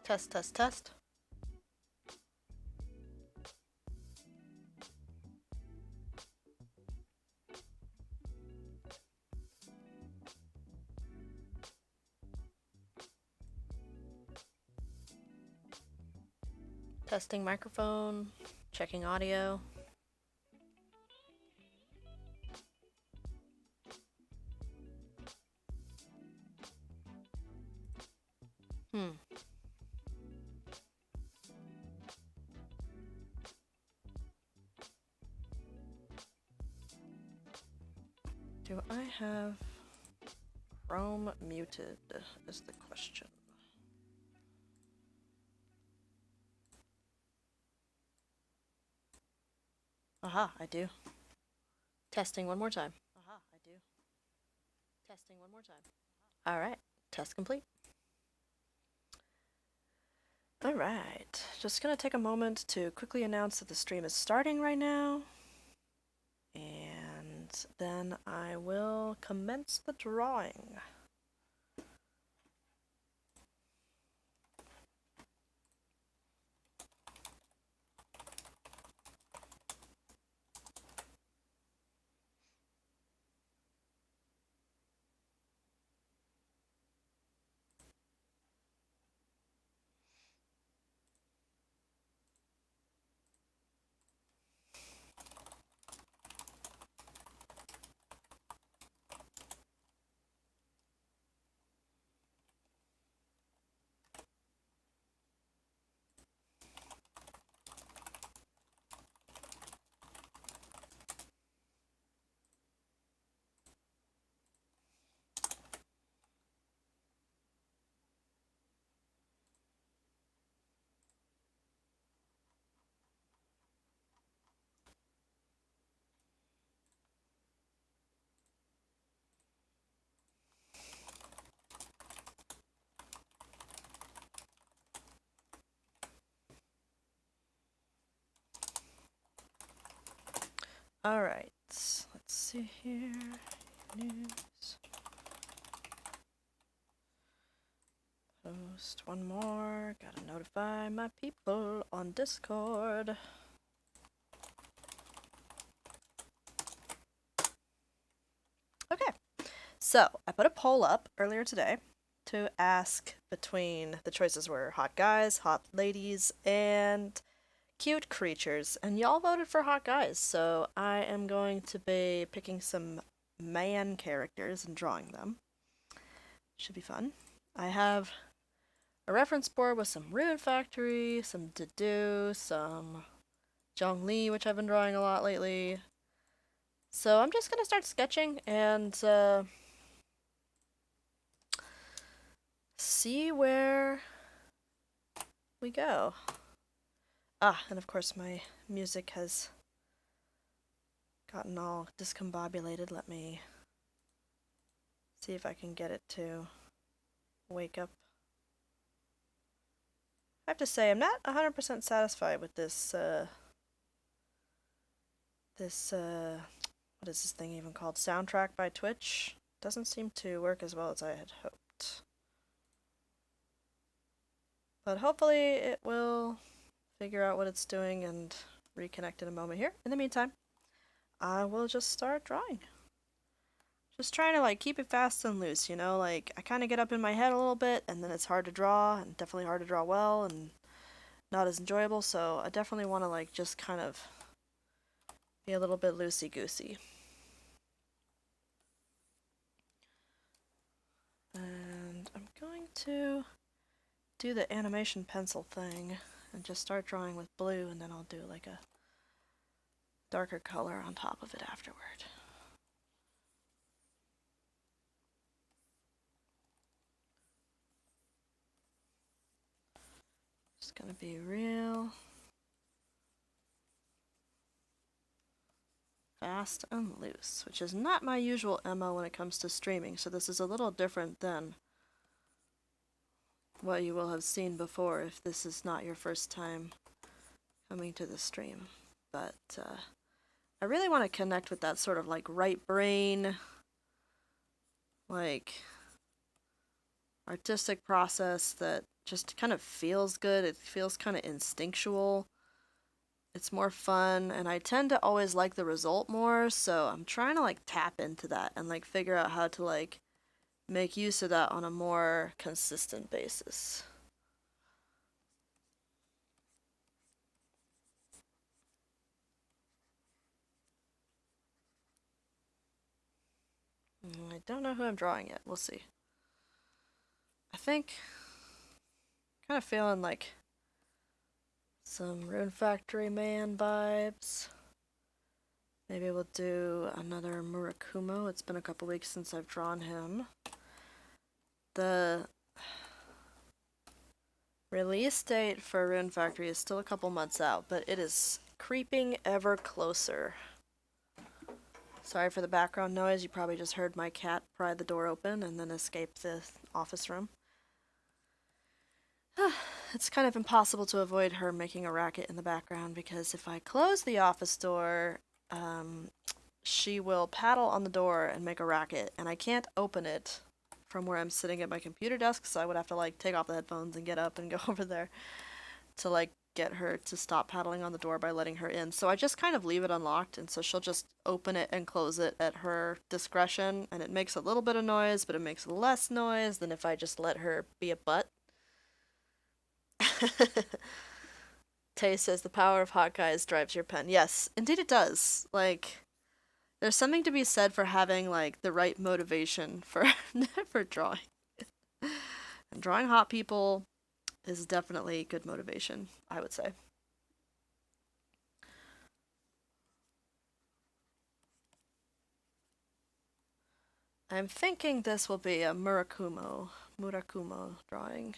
Test, test, test. Testing microphone, checking audio. Do I have Chrome muted is the question. Aha, I do. Testing one more time. Aha, I do. Testing one more time. Alright, test complete. Alright, just gonna take a moment to quickly announce that the stream is starting right now. And then I will commence the drawing. Alright, let's see here. News. Post one more. Gotta notify my people on Discord. Okay, so I put a poll up earlier today to ask between the choices were hot guys, hot ladies, and cute creatures, and y'all voted for hot guys, so I am going to be picking some man characters and drawing them. Should be fun. I have a reference board with some Rune Factory, some Dedu, some Zhongli, which I've been drawing a lot lately. So I'm just gonna start sketching and see where we go. Ah, and of course my music has gotten all discombobulated. Let me see if I can get it to wake up. I have to say, I'm not 100% satisfied with this, what is this thing even called? Soundtrack by Twitch? Doesn't seem to work as well as I had hoped. But hopefully it will figure out what it's doing and reconnect in a moment here. In the meantime, I will just start drawing. Just trying to like keep it fast and loose, you know, like I kind of get up in my head a little bit and then it's hard to draw and definitely hard to draw well and not as enjoyable, so I definitely want to like just kind of be a little bit loosey-goosey. And I'm going to do the animation pencil thing and just start drawing with blue, and then I'll do like a darker color on top of it afterward. Just gonna be real fast and loose, which is not my usual MO when it comes to streaming, so this is a little different than what you will have seen before if this is not your first time coming to the stream. But I really want to connect with that sort of like right brain, like artistic process that just kind of feels good. It feels kind of instinctual. It's more fun, and I tend to always like the result more, so I'm trying to like tap into that and like figure out how to like make use of that on a more consistent basis. I don't know who I'm drawing yet. We'll see. I think kind of feeling like some Rune Factory Man vibes. Maybe we'll do another Murakumo. It's been a couple weeks since I've drawn him. The release date for Rune Factory is still a couple months out, but it is creeping ever closer. Sorry for the background noise. You probably just heard my cat pry the door open and then escape the office room. It's kind of impossible to avoid her making a racket in the background because if I close the office door, she will paddle on the door and make a racket, and I can't open it from where I'm sitting at my computer desk, so I would have to like take off the headphones and get up and go over there to like get her to stop paddling on the door by letting her in. So I just kind of leave it unlocked, and so she'll just open it and close it at her discretion, and it makes a little bit of noise, but it makes less noise than if I just let her be a butt. Tay says the power of hot guys drives your pen. Yes, indeed it does. Like, there's something to be said for having like the right motivation for for drawing. And drawing hot people is definitely good motivation, I would say. I'm thinking this will be a Murakumo drawing.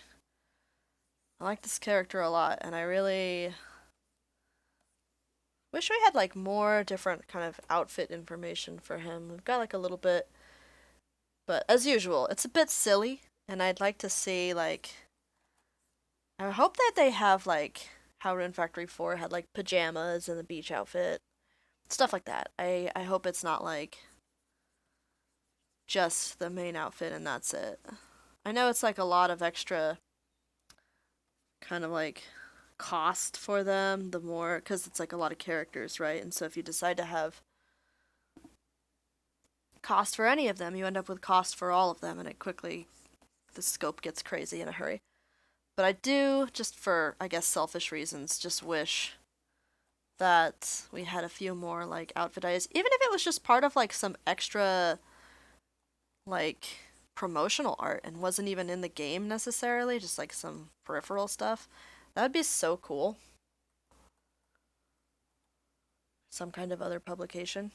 I like this character a lot, and I really wish we had like more different kind of outfit information for him. We've got like a little bit, but as usual, it's a bit silly, and I'd like to see like I hope that they have like how Rune Factory 4 had like pajamas and the beach outfit. Stuff like that. I hope it's not like just the main outfit and that's it. I know it's like a lot of extra kind of like cost for them the more because it's like a lot of characters, right? And so if you decide to have cost for any of them, you end up with cost for all of them, and it quickly the scope gets crazy in a hurry. But I do, just for I guess selfish reasons, just wish that we had a few more like outfit ideas, even if it was just part of like some extra like promotional art and wasn't even in the game necessarily, just like some peripheral stuff. That would be so cool. Some kind of other publication.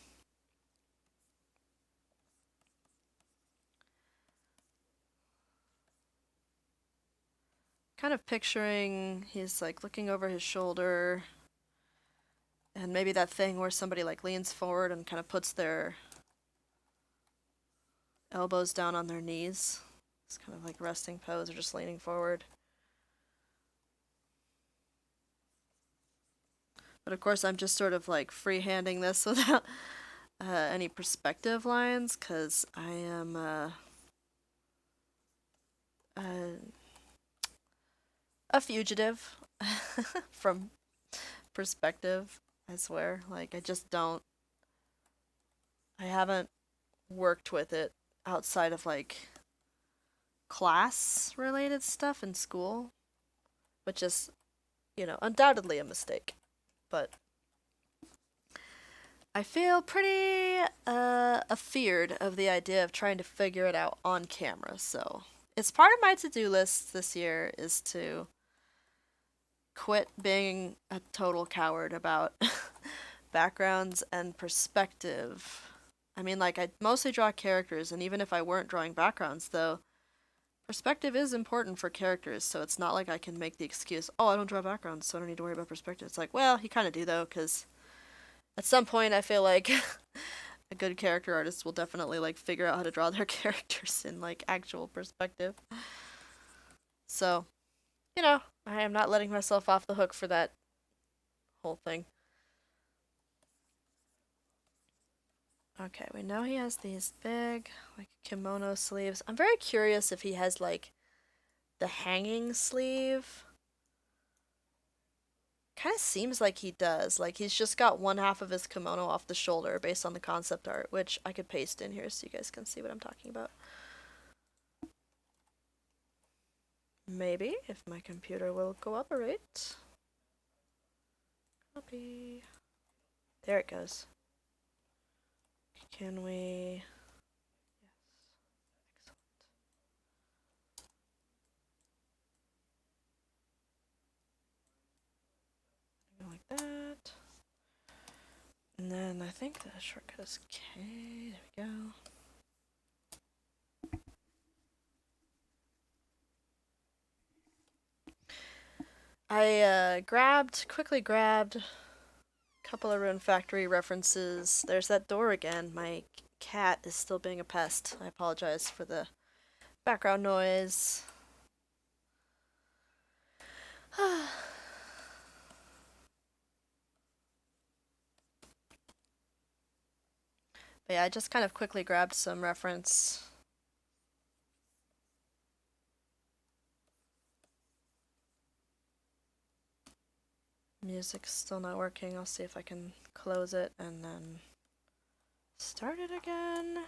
Kind of picturing he's like looking over his shoulder and maybe that thing where somebody like leans forward and kind of puts their elbows down on their knees. It's kind of like resting pose or just leaning forward. But of course, I'm just sort of like freehanding this without any perspective lines because I am uh, a fugitive from perspective. I swear. Like, I just don't. I haven't worked with it outside of like class related stuff in school, which is, undoubtedly a mistake. But I feel pretty afeared of the idea of trying to figure it out on camera. So it's part of my to-do list this year is to quit being a total coward about backgrounds and perspective. I mean, like, I mostly draw characters, and even if I weren't drawing backgrounds, though, perspective is important for characters, so it's not like I can make the excuse, oh, I don't draw backgrounds, so I don't need to worry about perspective. It's like, well, you kind of do, though, because at some point I feel like a good character artist will definitely, like, figure out how to draw their characters in, like, actual perspective. So, I am not letting myself off the hook for that whole thing. Okay, we know he has these big, like, kimono sleeves. I'm very curious if he has, like, the hanging sleeve. Kind of seems like he does. Like he's just got one half of his kimono off the shoulder based on the concept art, which I could paste in here so you guys can see what I'm talking about. Maybe, if my computer will cooperate. Copy. There it goes. Can we... Yes. Excellent. Go like that. And then I think the shortcut is K. There we go. I quickly grabbed a couple of Rune Factory references. There's that door again. My cat is still being a pest. I apologize for the background noise. But yeah, I just kind of quickly grabbed some reference. Music's still not working. I'll see if I can close it and then start it again.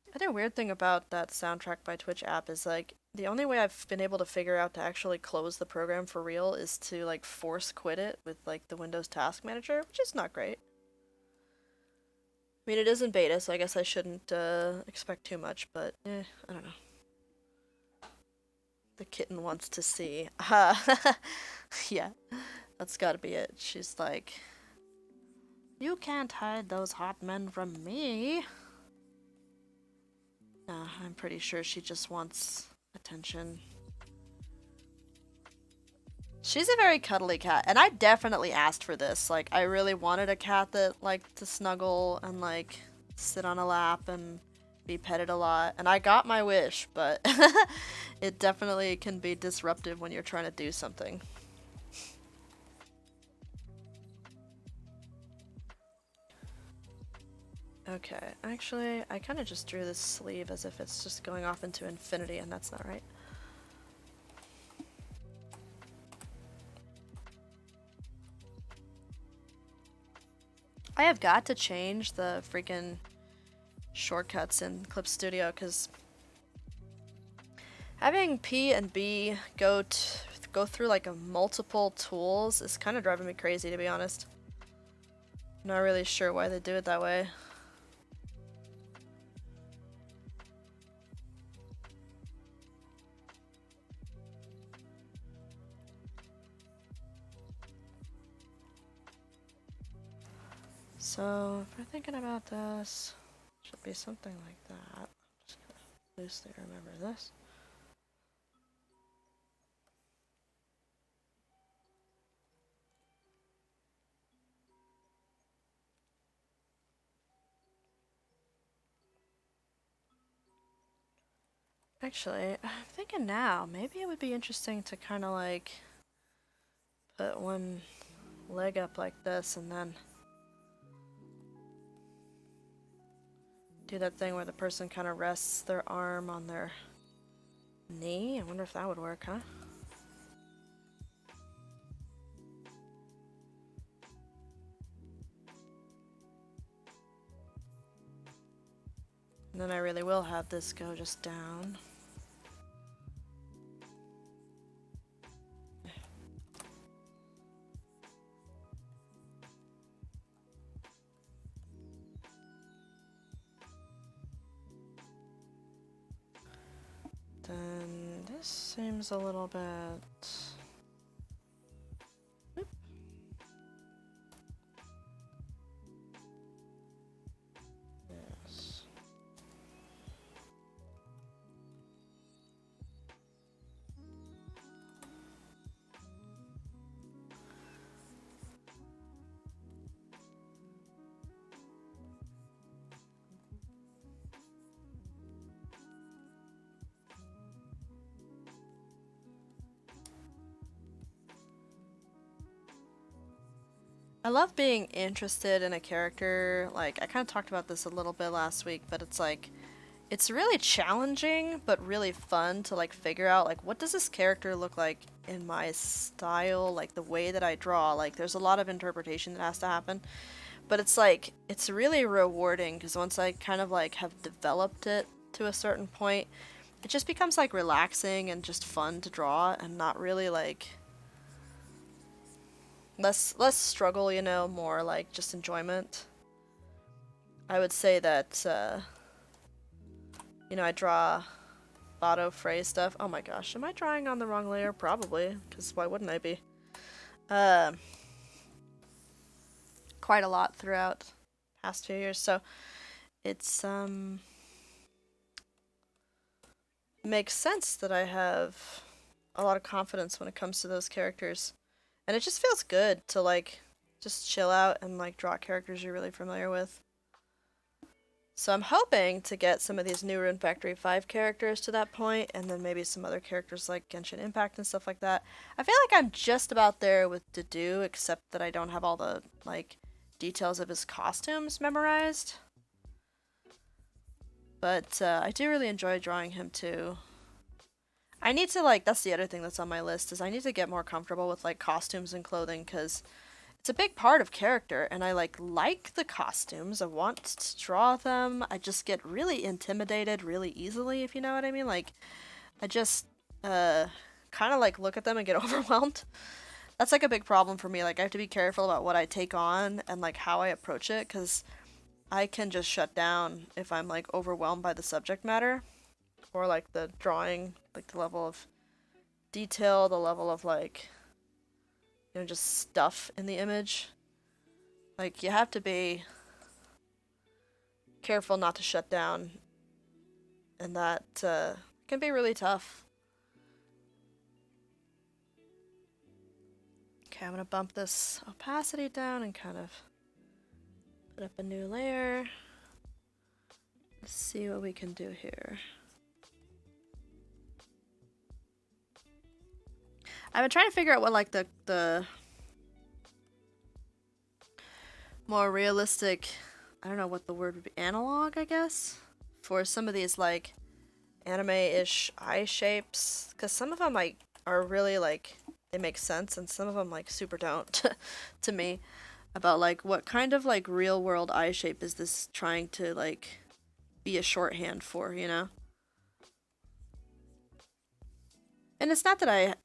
The other weird thing about that soundtrack by Twitch app is like the only way I've been able to figure out to actually close the program for real is to like force quit it with like the Windows Task Manager, which is not great. I mean, it is in beta, so I guess I shouldn't expect too much, but I don't know. The kitten wants to see. Yeah, that's gotta be it. She's like, you can't hide those hot men from me. I'm pretty sure she just wants attention. She's a very cuddly cat, and I definitely asked for this. Like, I really wanted a cat that liked to snuggle and, like, sit on a lap and be petted a lot. And I got my wish, but it definitely can be disruptive when you're trying to do something. Okay, actually, I kind of just drew this sleeve as if it's just going off into infinity, and that's not right. I have got to change the freaking shortcuts in Clip Studio, because having P and B go through like a multiple tools is kind of driving me crazy, to be honest. I'm not really sure why they do it that way. So, if we're thinking about this, it should be something like that. I'm just gonna loosely remember this. Actually, I'm thinking now, maybe it would be interesting to kind of like put one leg up like this and then do that thing where the person kind of rests their arm on their knee. I wonder if that would work, huh? And then I really will have this go just down. Then this seems a little bit... Oop. Yes. I love being interested in a character. Like, I kind of talked about this a little bit last week, but it's like, it's really challenging, but really fun to like figure out like what does this character look like in my style, like the way that I draw. Like there's a lot of interpretation that has to happen, but it's like it's really rewarding because once I kind of like have developed it to a certain point, it just becomes like relaxing and just fun to draw and not really like less struggle, you know, more like just enjoyment. I would say that you know, I draw auto phrase stuff. Oh my gosh, am I drawing on the wrong layer? Probably, because why wouldn't I be? Um, quite a lot throughout the past few years, so it's makes sense that I have a lot of confidence when it comes to those characters, and it just feels good to like just chill out and like draw characters you're really familiar with. So I'm hoping to get some of these new Rune Factory 5 characters to that point, and then maybe some other characters like Genshin Impact and stuff like that. I feel like I'm just about there with Dedue, except that I don't have all the, like, details of his costumes memorized. But I do really enjoy drawing him too. I need to, like, that's the other thing that's on my list, is I need to get more comfortable with, like, costumes and clothing, because it's a big part of character, and I like the costumes. I want to draw them. I just get really intimidated really easily, if you know what I mean. Like I just kind of like look at them and get overwhelmed. That's like a big problem for me. Like I have to be careful about what I take on and like how I approach it cuz I can just shut down if I'm like overwhelmed by the subject matter or like the drawing, like the level of detail, the level of like you know just stuff in the image. Like you have to be careful not to shut down, and that can be really tough. Okay, I'm gonna bump this opacity down and kind of put up a new layer. Let's see what we can do here. I've been trying to figure out what like the more realistic, I don't know what the word would be, analog, I guess, for some of these like anime-ish eye shapes, because some of them like are really like they make sense, and some of them like super don't to me. About like what kind of like real world eye shape is this trying to like be a shorthand for, you know? And it's not that I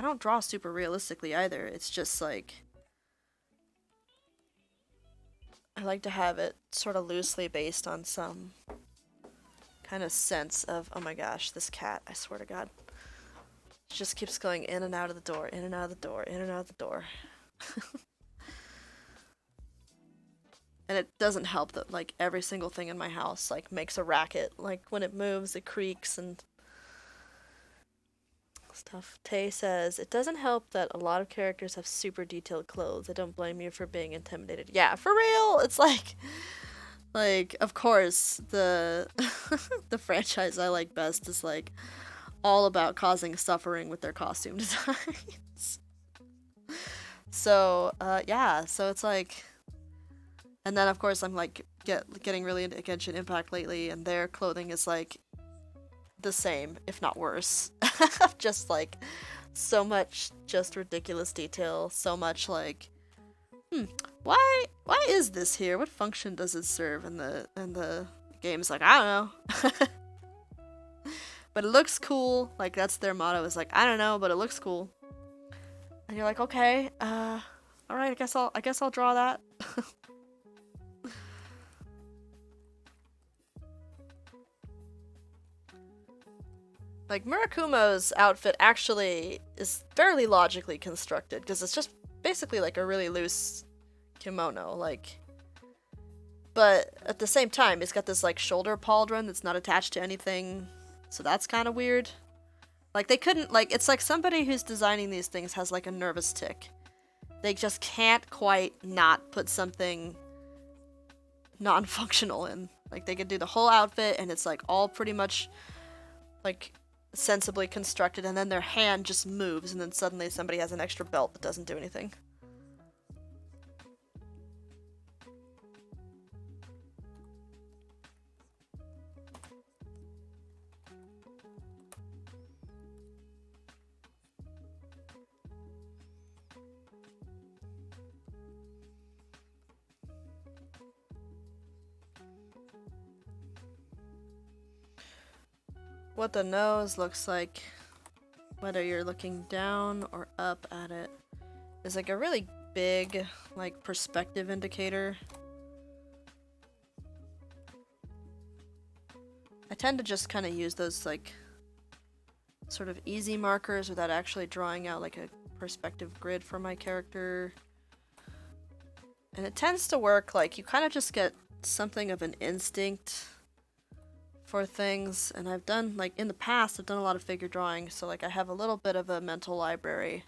don't draw super realistically either. It's just like I like to have it sort of loosely based on some kind of sense of, oh my gosh, this cat, I swear to God. It just keeps going in and out of the door, in and out of the door, in and out of the door. And it doesn't help that like every single thing in my house like makes a racket. Like when it moves, it creaks and stuff. Tay says, it doesn't help that a lot of characters have super detailed clothes. I don't blame you for being intimidated. Yeah, for real. It's like of course the the franchise I like best is like all about causing suffering with their costume designs. So, yeah, so it's like and then of course I'm like getting really into Genshin Impact lately, and their clothing is like the same, if not worse. Just like so much just ridiculous detail, so much like hmm, why is this here? What function does it serve in the game? Is like, I don't know. But it looks cool. Like that's their motto is like, I don't know, but it looks cool. And you're like, okay, all right, I guess I'll draw that. Like Murakumo's outfit actually is fairly logically constructed because it's just basically like a really loose kimono, like. But at the same time, it's got this like shoulder pauldron that's not attached to anything, so that's kind of weird. Like they couldn't like it's like somebody who's designing these things has like a nervous tick. They just can't quite not put something non-functional in. Like they could do the whole outfit and it's like all pretty much like sensibly constructed, and then their hand just moves and then suddenly somebody has an extra belt that doesn't do anything. what the nose looks like, whether you're looking down or up at it, is like a really big, like, perspective indicator. I tend to just kind of use those, like, sort of easy markers without actually drawing out, like, a perspective grid for my character. And it tends to work, like, you kind of just get something of an instinct for things. And I've done, like, in the past, I've done a lot of figure drawing, so, like, I have a little bit of a mental library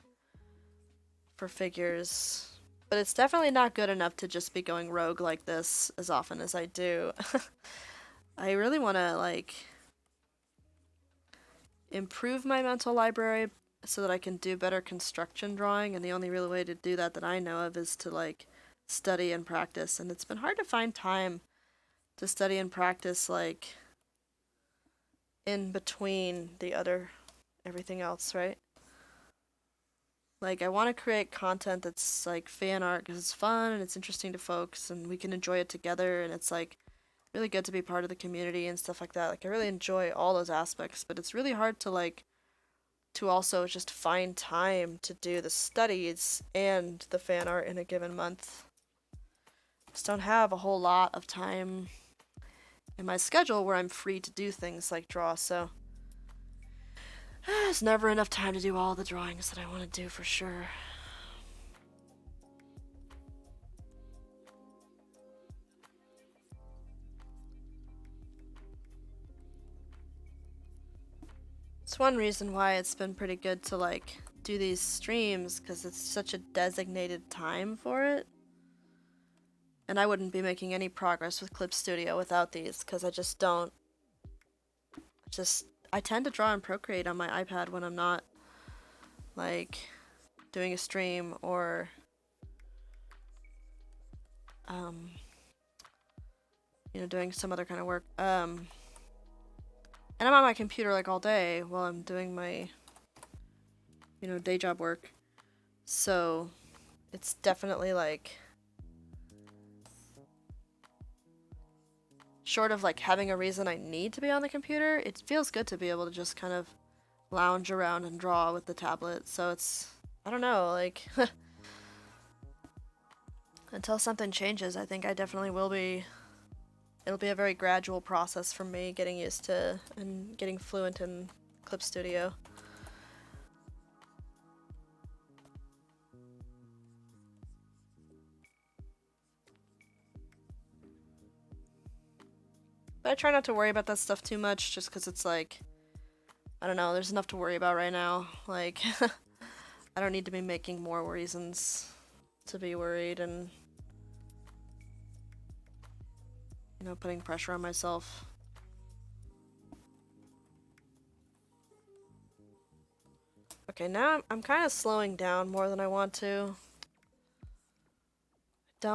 for figures. But it's definitely not good enough to just be going rogue like this as often as I do. I really want to, like, improve my mental library so that I can do better construction drawing, and the only real way to do that I know of is to, like, study and practice. And it's been hard to find time to study and practice, like, in between the other everything else, right? Like, I want to create content that's, like, fan art because it's fun and it's interesting to folks and we can enjoy it together, and it's, like, really good to be part of the community and stuff like that. Like, I really enjoy all those aspects, but it's really hard to, like, to also just find time to do the studies and the fan art in a given month. Just don't have a whole lot of time in my schedule where I'm free to do things like draw, so there's never enough time to do all the drawings that I want to do for sure. It's one reason why it's been pretty good to, like, do these streams, because it's such a designated time for it. And I wouldn't be making any progress with Clip Studio without these, because I just don't. I tend to draw and Procreate on my iPad when I'm not, like, doing a stream or, doing some other kind of work. And I'm on my computer, like, all day while I'm doing my, day job work. So it's definitely, like, short of, like, having a reason I need to be on the computer, it feels good to be able to just kind of lounge around and draw with the tablet. So it's, I don't know, like, until something changes, I think I definitely will be. It'll be a very gradual process for me getting used to and getting fluent in Clip Studio. But I try not to worry about that stuff too much, just because it's like, I don't know, there's enough to worry about right now. Like, I don't need to be making more reasons to be worried and, putting pressure on myself. Okay, now I'm kind of slowing down more than I want to. I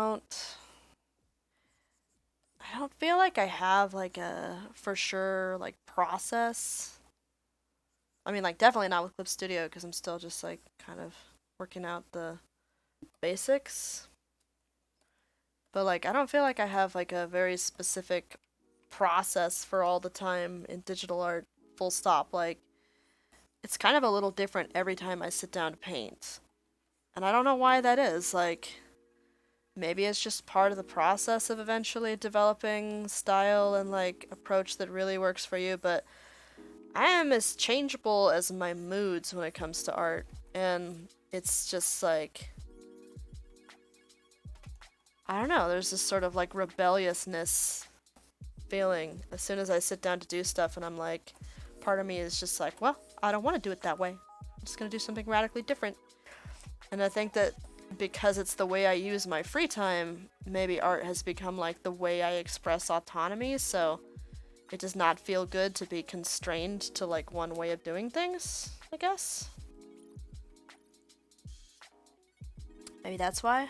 don't feel like I have, like, a for sure, like, process. I mean, like, definitely not with Clip Studio, because I'm still just, like, kind of working out the basics. But, like, I don't feel like I have, like, a very specific process for all the time in digital art, full stop. Like, it's kind of a little different every time I sit down to paint. And I don't know why that is. Like, maybe it's just part of the process of eventually developing style and, like, approach that really works for you, but I am as changeable as my moods when it comes to art. And it's just, like, I don't know, there's this sort of, like, rebelliousness feeling as soon as I sit down to do stuff, and I'm like, part of me is just like, well, I don't want to do it that way. I'm just gonna do something radically different. And I think that because it's the way I use my free time, maybe art has become, like, the way I express autonomy, so it does not feel good to be constrained to, like, one way of doing things, I guess. Maybe that's why.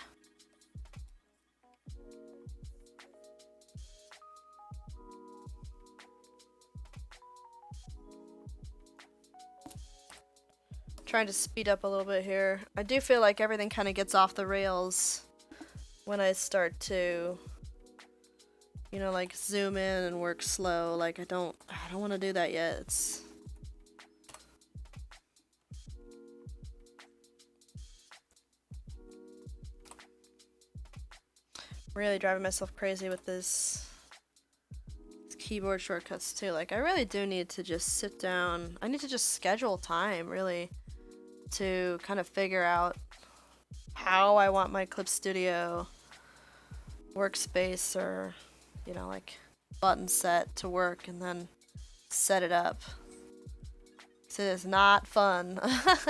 Trying to speed up a little bit here. I do feel like everything kind of gets off the rails when I start to you know, like zoom in and work slow. Like I don't want to do that yet. It's really driving myself crazy with this keyboard shortcuts too. Like I really do need to just sit down. I need to just schedule time really to kind of figure out how I want my Clip Studio workspace or, you know, like button set to work and then set it up. So it's not fun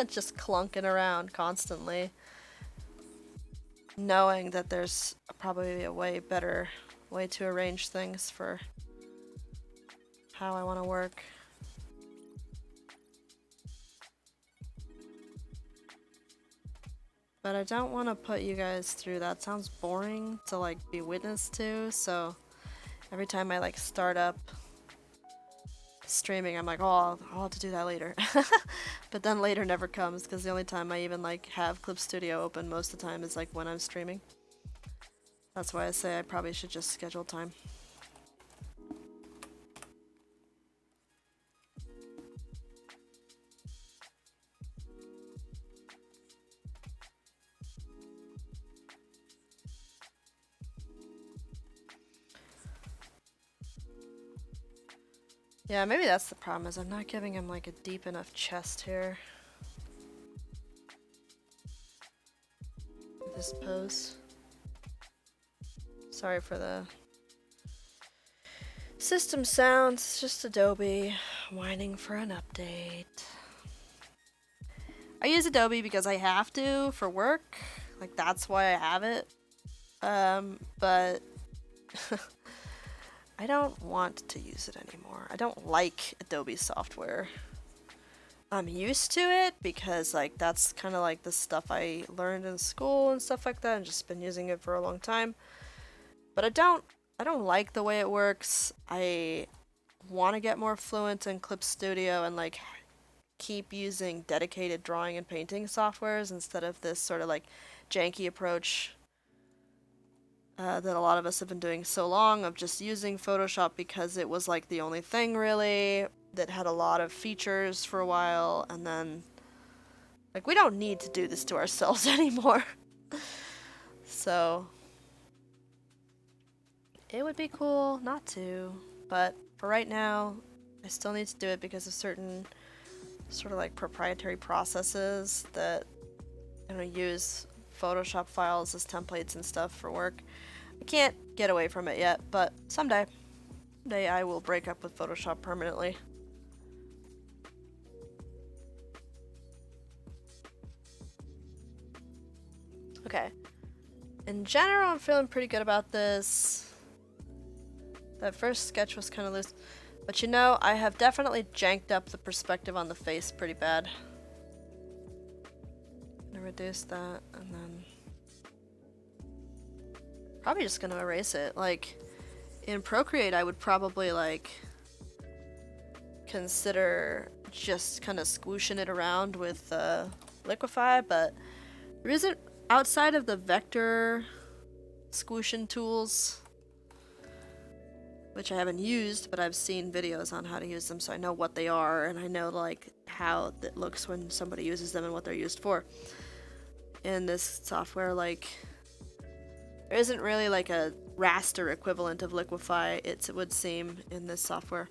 just clunking around constantly, knowing that there's probably a way better way to arrange things for how I want to work. But I don't want to put you guys through that. Sounds boring to like be witness to, so every time I like start up streaming, I'm like, oh, I'll have to do that later. But then later never comes because the only time I even like have Clip Studio open most of the time is like when I'm streaming. That's why I say I probably should just schedule time. Yeah, maybe that's the problem, is I'm not giving him like a deep enough chest here. This pose. Sorry for the system sounds, it's just Adobe whining for an update. I use Adobe because I have to for work. Like that's why I have it. But I don't want to use it anymore. I don't like Adobe software. I'm used to it because like that's kind of like the stuff I learned in school and stuff like that and just been using it for a long time. But I don't like the way it works. I want to get more fluent in Clip Studio and like keep using dedicated drawing and painting softwares instead of this sort of like janky approach that a lot of us have been doing so long of just using Photoshop because it was like the only thing really that had a lot of features for a while, and then like we don't need to do this to ourselves anymore. So it would be cool not to, but for right now I still need to do it because of certain sort of like proprietary processes that I'm gonna use Photoshop files as templates and stuff for work. I can't get away from it yet, but someday I will break up with Photoshop permanently. Okay. In general, I'm feeling pretty good about this. That first sketch was kind of loose. But you know, I have definitely janked up the perspective on the face pretty bad. I'm gonna reduce that and then probably just gonna erase it. Like in Procreate, I would probably like consider just kind of squooshing it around with Liquify, but there isn't, outside of the vector squooshing tools, which I haven't used, but I've seen videos on how to use them, so I know what they are, and I know like how it looks when somebody uses them and what they're used for. In this software, like there isn't really like a raster equivalent of Liquify, it would seem, in this software.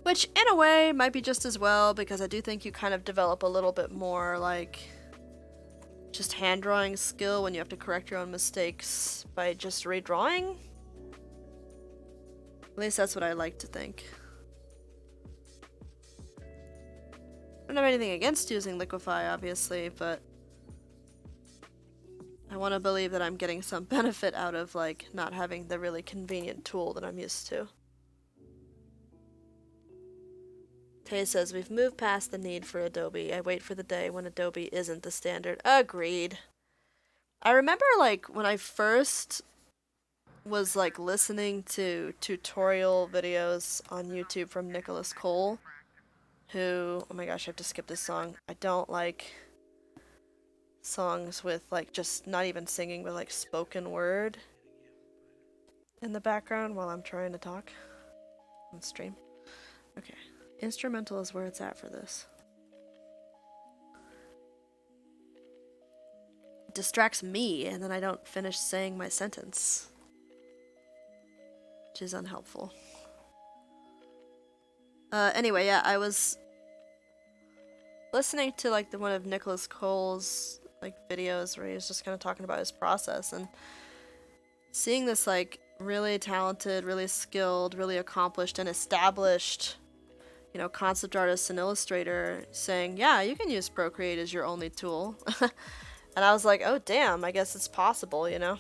Which in a way might be just as well, because I do think you kind of develop a little bit more like just hand drawing skill when you have to correct your own mistakes by just redrawing. At least that's what I like to think. I don't have anything against using Liquify, obviously, but I want to believe that I'm getting some benefit out of like not having the really convenient tool that I'm used to. Tay says, we've moved past the need for Adobe. I wait for the day when Adobe isn't the standard. Agreed. I remember like when I first was like listening to tutorial videos on YouTube from Nicholas Cole, who, oh my gosh, I have to skip this song. I don't like songs with like just not even singing but like spoken word. in the background while I'm trying to talk on stream. Okay. Instrumental is where it's at for this. It distracts me, and then I don't finish saying my sentence, which is unhelpful. Anyway, yeah, I was listening to like one of Nicholas Cole's like videos where he was just kind of talking about his process, and seeing this like really talented, really skilled, really accomplished and established, you know, concept artist and illustrator saying, yeah, you can use Procreate as your only tool. And I was like, oh damn, I guess it's possible, you know?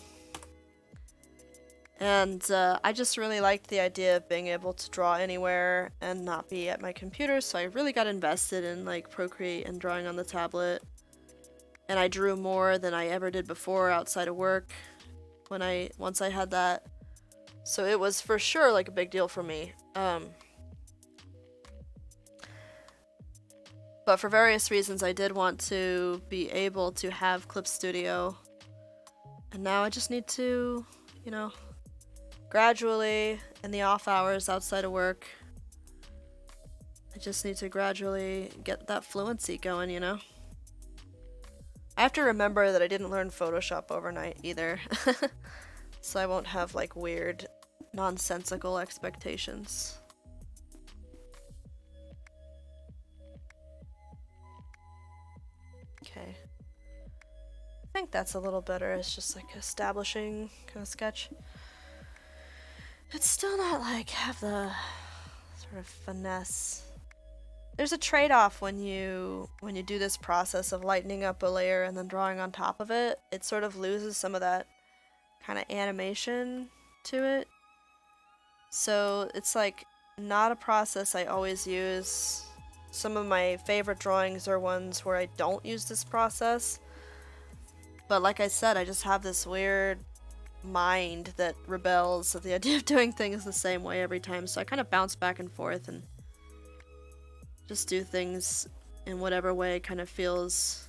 And I just really liked the idea of being able to draw anywhere and not be at my computer, so I really got invested in like Procreate and drawing on the tablet. And I drew more than I ever did before outside of work once I had that. So it was for sure like a big deal for me. But for various reasons, I did want to be able to have Clip Studio. And now I just need to, you know, gradually, in the off hours outside of work, I just need to gradually get that fluency going, you know? I have to remember that I didn't learn Photoshop overnight either. So I won't have like weird, nonsensical expectations. Okay. I think that's a little better. It's just like establishing kind of sketch. It's still not like have the sort of finesse. There's a trade-off when you do this process of lightening up a layer and then drawing on top of it. It sort of loses some of that kind of animation to it. So it's like not a process I always use. Some of my favorite drawings are ones where I don't use this process. But like I said, I just have this weird mind that rebels at the idea of doing things the same way every time. So I kind of bounce back and forth and just do things in whatever way kind of feels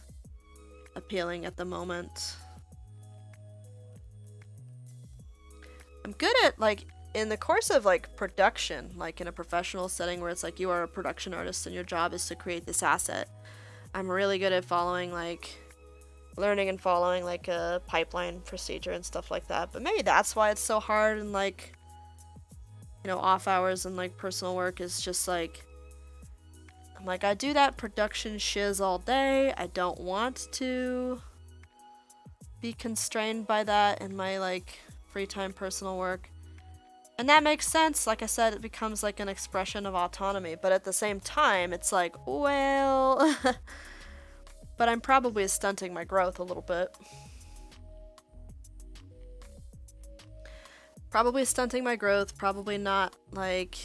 appealing at the moment. I'm good at like in the course of like production, like in a professional setting where it's like you are a production artist and your job is to create this asset. I'm really good at following like learning and following like a pipeline procedure and stuff like that. But maybe that's why it's so hard and like, you know, off hours and like personal work is just like I'm like I do that production shiz all day. I don't want to be constrained by that in my like free time personal work. And that makes sense. Like I said, it becomes like an expression of autonomy, but at the same time it's like, well, but I'm probably stunting my growth a little bit. Probably stunting my growth, probably not like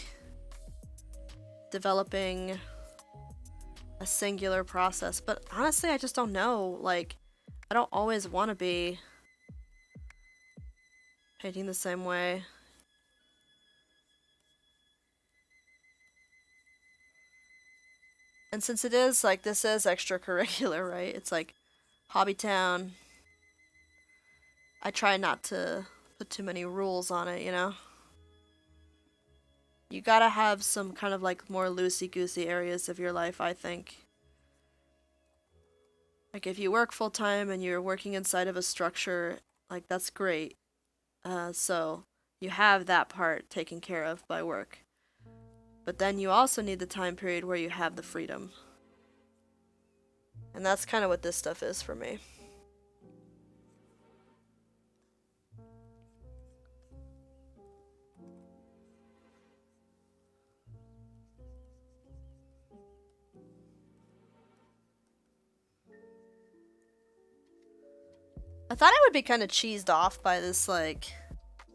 developing a singular process, but honestly I just don't know. Like I don't always want to be painting the same way. And since it is like this is extracurricular, right? It's like hobby town. I try not to put too many rules on it, you know? You gotta have some kind of like more loosey-goosey areas of your life, I think. Like if you work full-time and you're working inside of a structure, like that's great. So you have that part taken care of by work. But then you also need the time period where you have the freedom. And that's kind of what this stuff is for me. I thought I would be kind of cheesed off by this, like,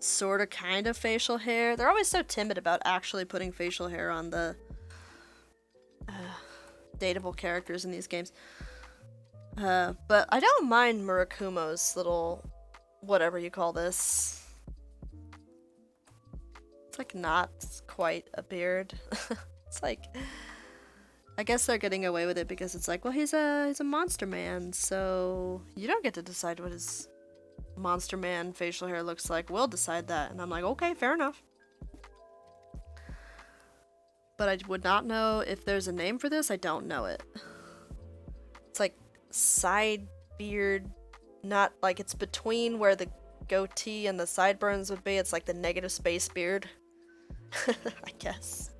sort of kind of facial hair. They're always so timid about actually putting facial hair on the dateable characters in these games. But I don't mind Murakumo's little, whatever you call this. It's like not quite a beard. It's like, I guess they're getting away with it because it's like, well, he's a monster man, so you don't get to decide what his Monster Man facial hair looks like, we'll decide that. And I'm like, okay, fair enough. But I would not know if there's a name for this. I don't know it. It's like side beard, not like it's between where the goatee and the sideburns would be. It's like the negative space beard. I guess.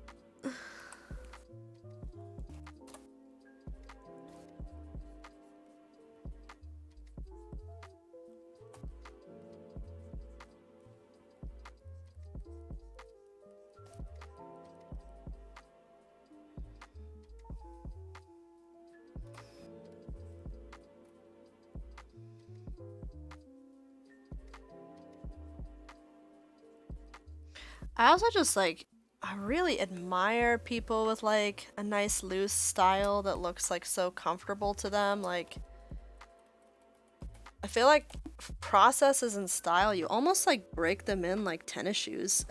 I also just like, I really admire people with like a nice loose style that looks like so comfortable to them. Like, I feel like processes and style, you almost like break them in like tennis shoes.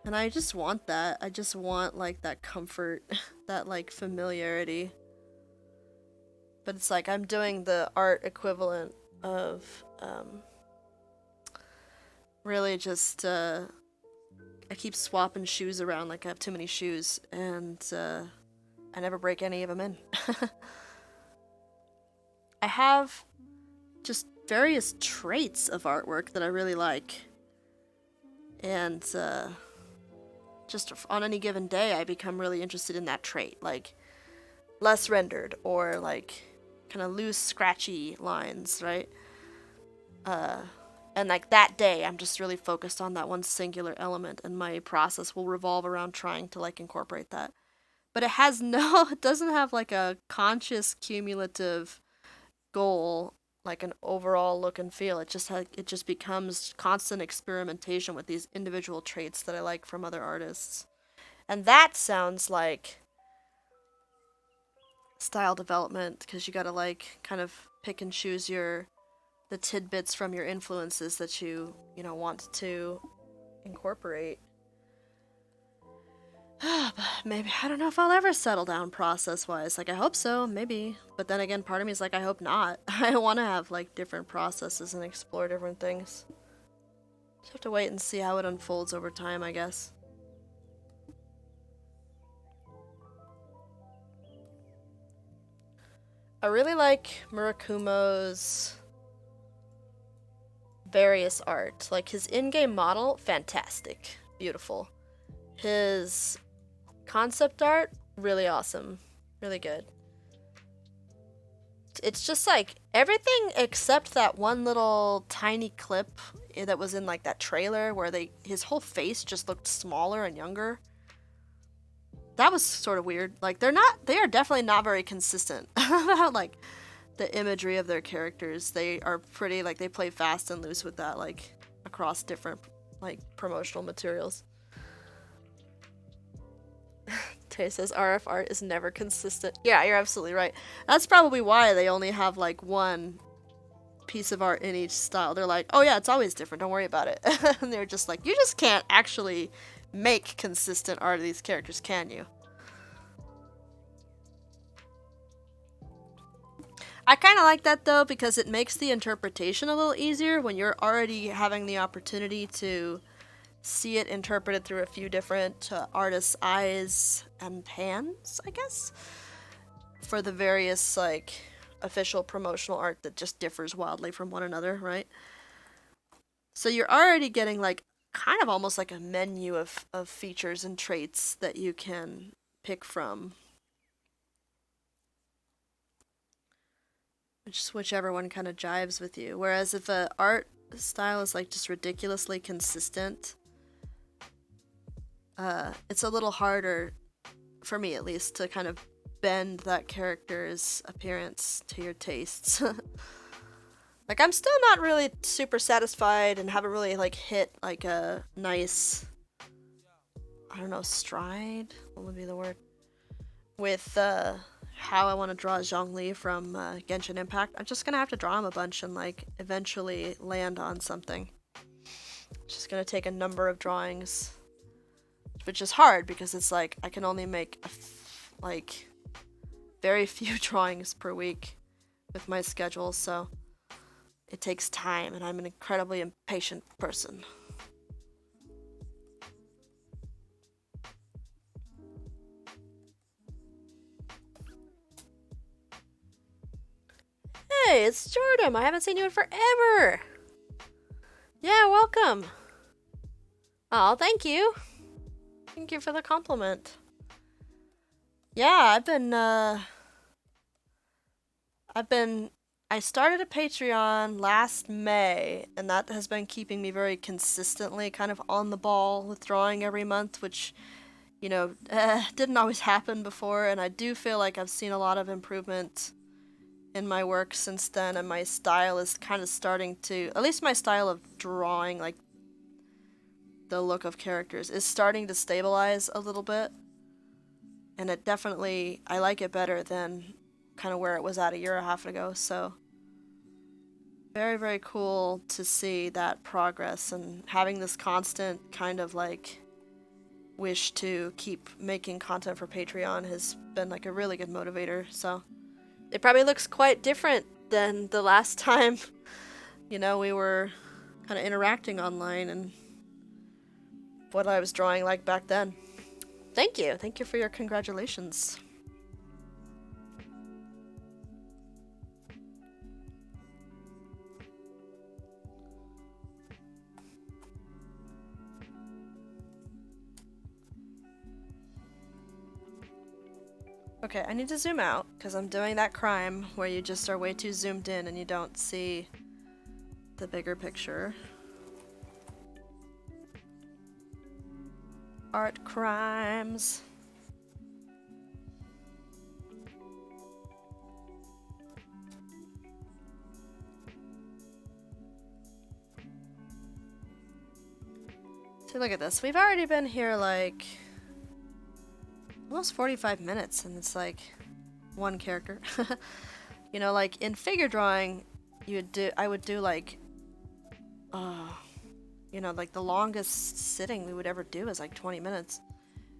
And I just want that. I just want like that comfort, that like familiarity. But it's like I'm doing the art equivalent of really just I keep swapping shoes around like I have too many shoes, and I never break any of them in. I have just various traits of artwork that I really like, and just on any given day I become really interested in that trait, like less rendered or like kind of loose scratchy lines, right? And like that day I'm just really focused on that one singular element, and my process will revolve around trying to like incorporate that. But it has no it doesn't have like a conscious cumulative goal, like an overall look and feel. It just becomes constant experimentation with these individual traits that I like from other artists. And that sounds like style development, because you got to like kind of pick and choose the tidbits from your influences that you know want to incorporate. Maybe I don't know if I'll ever settle down process wise. Like I hope so, maybe. But then again, part of me is like I hope not. I want to have like different processes and explore different things. Just have to wait and see how it unfolds over time, I guess. I really like Murakumo's various art. Like his in-game model, fantastic, beautiful. His concept art, really awesome, really good. It's just like everything except that one little tiny clip that was in like that trailer where his whole face just looked smaller and younger. That was sort of weird. Like they are definitely not very consistent about like the imagery of their characters. They are pretty like they play fast and loose with that, like across different like promotional materials. Tay says RF art is never consistent. Yeah, you're absolutely right. That's probably why they only have like one piece of art in each style. They're like, oh yeah, it's always different, don't worry about it. And they're just like, you just can't actually make consistent art of these characters, can you? I kind of like that though, because it makes the interpretation a little easier when you're already having the opportunity to see it interpreted through a few different artists' eyes and hands, I guess, for the various like official promotional art that just differs wildly from one another, right? So you're already getting like kind of almost like a menu of features and traits that you can pick from. Whichever one kind of jives with you. Whereas if a art style is like just ridiculously consistent, it's a little harder, for me at least, to kind of bend that character's appearance to your tastes. Like I'm still not really super satisfied and haven't really like hit like a nice, I don't know, stride, what would be the word, with how I want to draw Zhongli from Genshin Impact. I'm just gonna have to draw him a bunch and like eventually land on something. It's just gonna take a number of drawings, which is hard because it's like I can only make like very few drawings per week with my schedule, so it takes time, and I'm an incredibly impatient person. Hey, it's Jordan. I haven't seen you in forever. Yeah, welcome. Oh, thank you. Thank you for the compliment. Yeah, I started a Patreon last May, and that has been keeping me very consistently kind of on the ball with drawing every month, which, didn't always happen before, and I do feel like I've seen a lot of improvement in my work since then, and my style is kind of starting to, at least my style of drawing, like the look of characters, is starting to stabilize a little bit. And it definitely, I like it better than kind of where it was at a year and a half ago. So, very, very cool to see that progress and having this constant kind of like wish to keep making content for Patreon has been like a really good motivator. So, it probably looks quite different than the last time, we were kind of interacting online and what I was drawing like back then. Thank you. Thank you for your congratulations. Okay, I need to zoom out because I'm doing that crime where you just are way too zoomed in and you don't see the bigger picture. Art crimes. See, look at this. We've already been here like almost 45 minutes, and it's like one character. Like in figure drawing, I would do like, like the longest sitting we would ever do is like 20 minutes,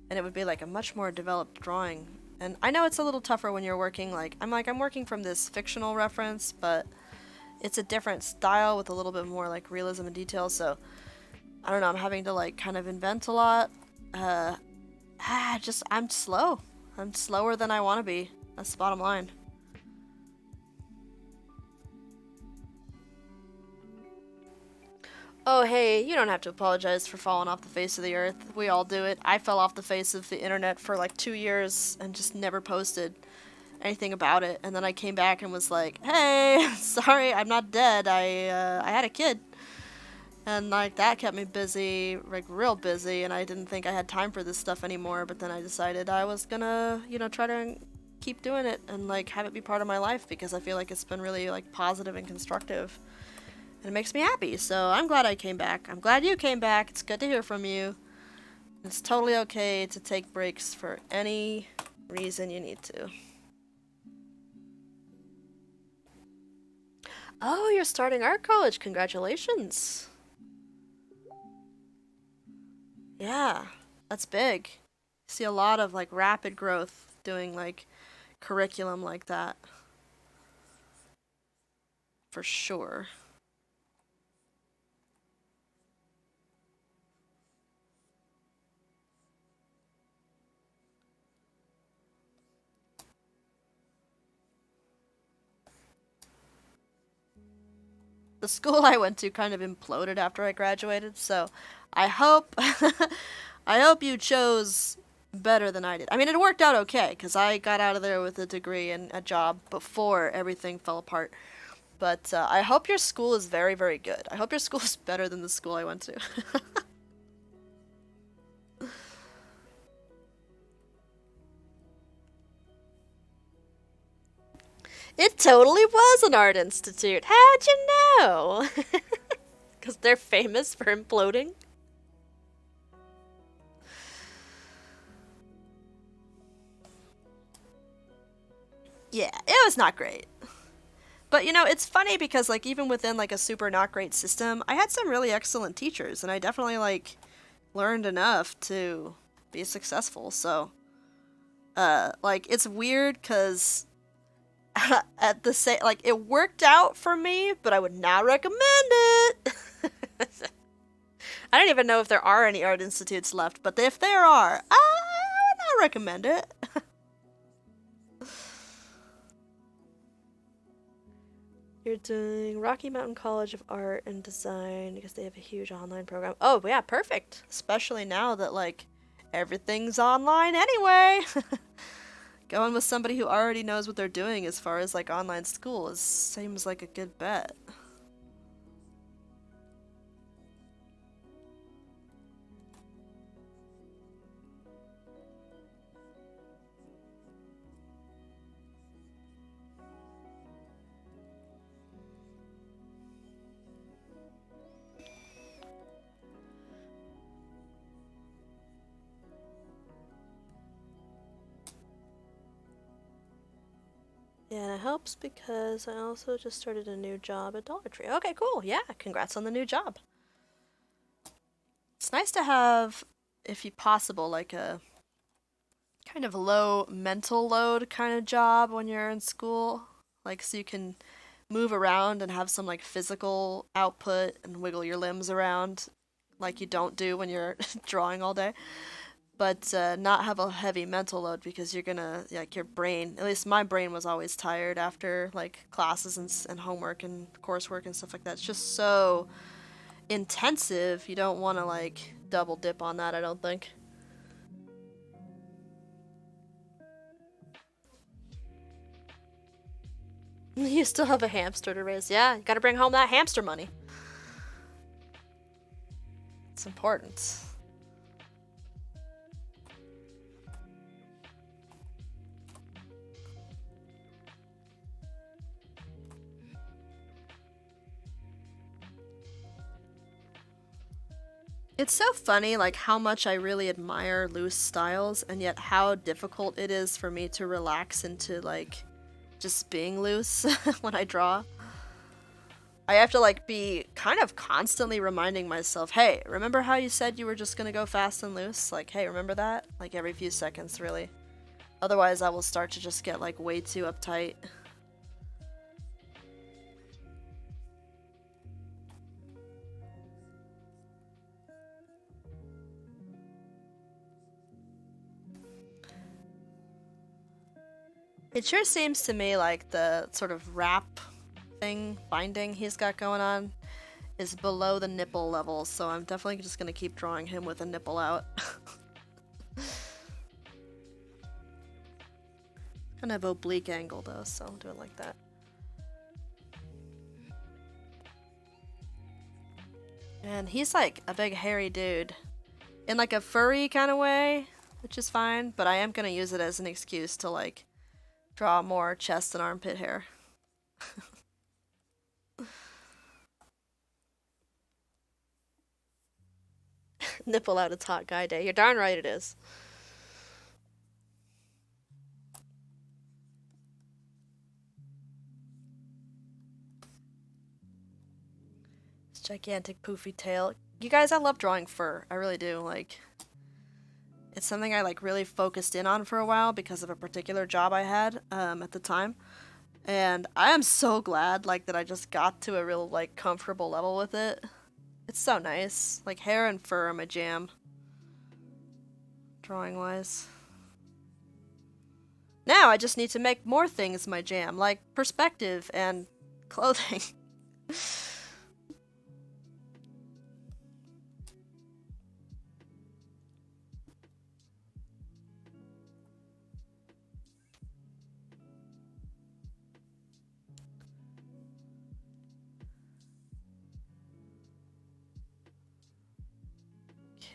and it would be like a much more developed drawing. And I know it's a little tougher when you're working I'm working from this fictional reference, but it's a different style with a little bit more like realism and detail. So I don't know. I'm having to like kind of invent a lot. I'm slow. I'm slower than I want to be. That's the bottom line. Oh, hey, you don't have to apologize for falling off the face of the earth. We all do it. I fell off the face of the internet for like 2 years and just never posted anything about it. And then I came back and was like, hey, sorry, I'm not dead. I had a kid. And like that kept me busy, like real busy, and I didn't think I had time for this stuff anymore, but then I decided I was gonna, try to keep doing it and like have it be part of my life because I feel like it's been really like positive and constructive. And it makes me happy. So I'm glad I came back. I'm glad you came back. It's good to hear from you. It's totally okay to take breaks for any reason you need to. Oh, you're starting art college. Congratulations. Yeah, that's big. See a lot of like rapid growth doing like curriculum like that. For sure. The school I went to kind of imploded after I graduated, so I hope I hope you chose better than I did. I mean, it worked out okay because I got out of there with a degree and a job before everything fell apart. But I hope your school is very, very good. I hope your school is better than the school I went to. It totally was an art institute. How'd you know? Because they're famous for imploding. Yeah, it was not great. But it's funny because like even within like a super not great system, I had some really excellent teachers and I definitely like learned enough to be successful. So like it's weird cuz at the same, like, it worked out for me, but I would not recommend it. I don't even know if there are any art institutes left, but if there are, I would not recommend it. You're doing Rocky Mountain College of Art and Design because they have a huge online program. Oh, yeah, perfect. Especially now that, like, everything's online anyway. Going with somebody who already knows what they're doing as far as, like, online school seems like a good bet. Yeah, and it helps because I also just started a new job at Dollar Tree. Okay, cool. Yeah, congrats on the new job. It's nice to have, if you possible, like a kind of low mental load kind of job when you're in school. Like, so you can move around and have some, like, physical output and wiggle your limbs around like you don't do when you're drawing all day. But not have a heavy mental load because you're gonna, like, your brain, at least my brain was always tired after, like, classes and homework and coursework and stuff like that. It's just so intensive. You don't want to, like, double dip on that, I don't think. You still have a hamster to raise. Yeah, you gotta bring home that hamster money. It's important. It's so funny, like, how much I really admire loose styles, and yet how difficult it is for me to relax into, like, just being loose when I draw. I have to, like, be kind of constantly reminding myself, hey, remember how you said you were just gonna go fast and loose? Like, hey, remember that? Like, every few seconds, really. Otherwise, I will start to just get, like, way too uptight. It sure seems to me like the sort of wrap thing, binding he's got going on is below the nipple level, so I'm definitely just gonna keep drawing him with a nipple out. Kind of oblique angle though, so I'll do it like that. And he's like a big hairy dude. In like a furry kind of way, which is fine, but I am gonna use it as an excuse to like draw more chest and armpit hair. Nipple out, it's hot guy day. You're darn right it is. This gigantic poofy tail. You guys, I love drawing fur. I really do. Like, it's something I like really focused in on for a while because of a particular job I had at the time. And I am so glad like that I just got to a real like comfortable level with it. It's so nice. Like hair and fur are my jam, drawing wise. Now I just need to make more things my jam, like perspective and clothing.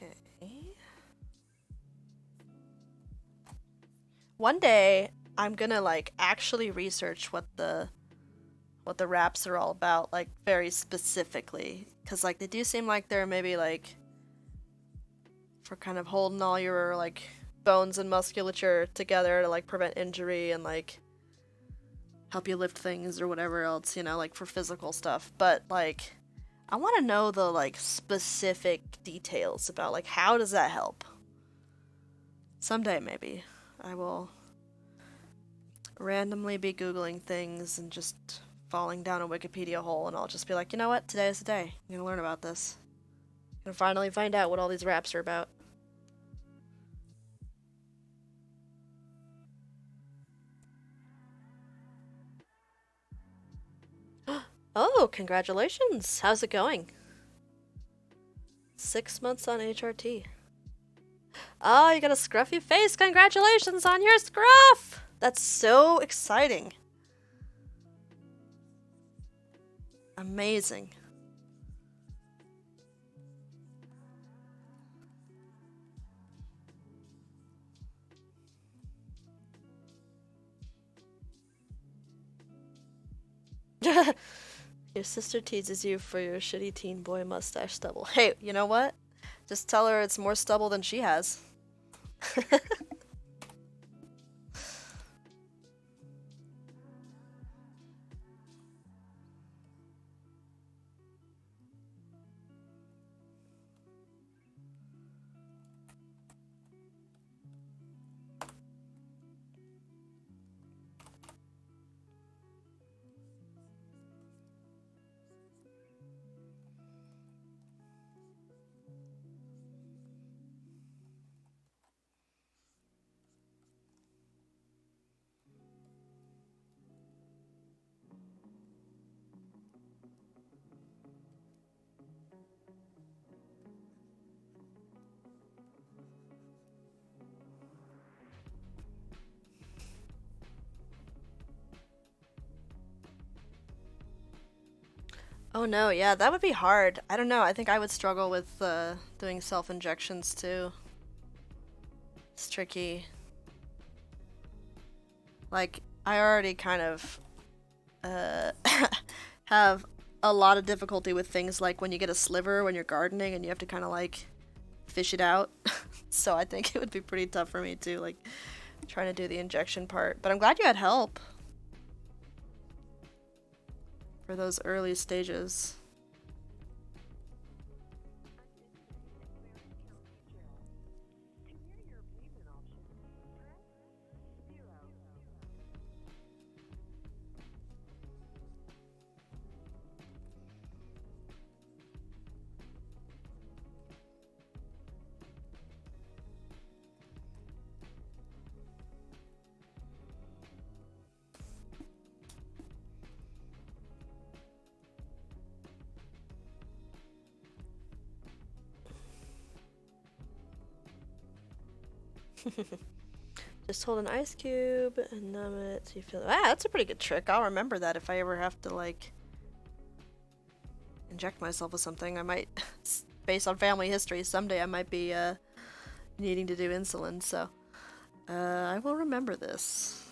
Okay. One day I'm gonna like actually research what the raps are all about, like very specifically, because like they do seem like they're maybe like for kind of holding all your like bones and musculature together to like prevent injury and like help you lift things or whatever else, you know, like for physical stuff. But like I want to know the like specific details about like how does that help? Someday maybe I will randomly be Googling things and just falling down a Wikipedia hole, and I'll just be like, you know what? Today is the day. I'm gonna learn about this. I'm gonna finally find out what all these raps are about. Oh, congratulations! How's it going? 6 months on HRT. Oh, you got a scruffy face. Congratulations on your scruff! That's so exciting. Amazing. Your sister teases you for your shitty teen boy mustache stubble. Hey, you know what? Just tell her it's more stubble than she has. Oh no, yeah, that would be hard. I don't know. I think I would struggle with doing self injections too. It's tricky. Like, I already kind of uh, have a lot of difficulty with things like when you get a sliver when you're gardening and you have to kind of like fish it out. So I think it would be pretty tough for me too, like trying to do the injection part. But I'm glad you had help for those early stages. Just hold an ice cube and numb it so you feel. Ah, that's a pretty good trick. I'll remember that if I ever have to like inject myself with something. I might, based on family history, someday I might be needing to do insulin. So I will remember this.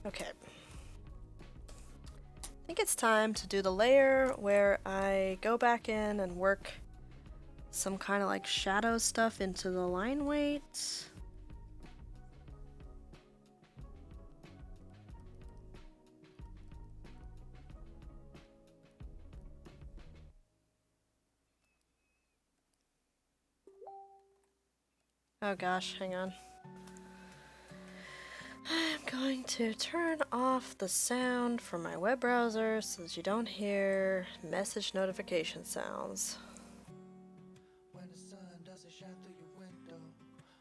Okay. I think it's time to do the layer where I go back in and work some kind of like shadow stuff into the line weight. Oh gosh, hang on. I'm going to turn off the sound from my web browser so that you don't hear message notification sounds. When the sun doesn't shine through your window,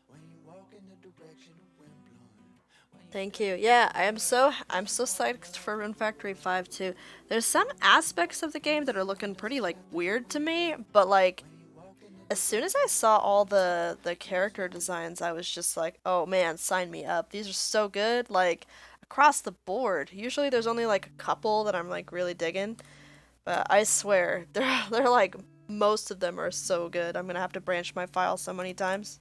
when you walk in the direction of wind blowing. Thank you. Yeah, I'm so psyched for Rune Factory 5 too. There's some aspects of the game that are looking pretty like weird to me, but like as soon as I saw all the character designs, I was just like, "Oh man, sign me up. These are so good." Like across the board. Usually there's only like a couple that I'm like really digging, but I swear, they're like most of them are so good. I'm going to have to branch my file so many times.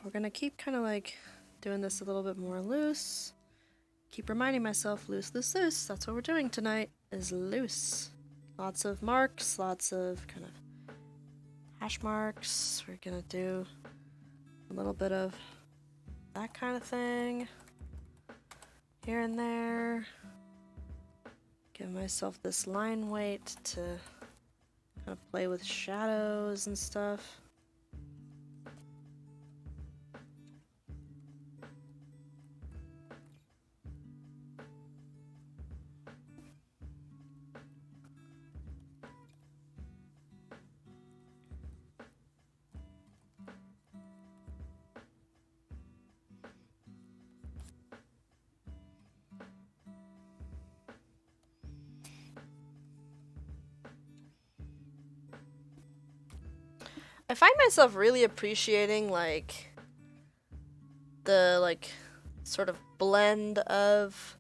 we're gonna keep kind of like doing this a little bit more loose. Keep reminding myself, loose, loose, loose. That's what we're doing tonight, is loose. Lots of marks, lots of kind of hash marks. We're gonna do a little bit of that kind of thing here and there. Give myself this line weight to kind of play with shadows and stuff. I find myself really appreciating like the like sort of blend of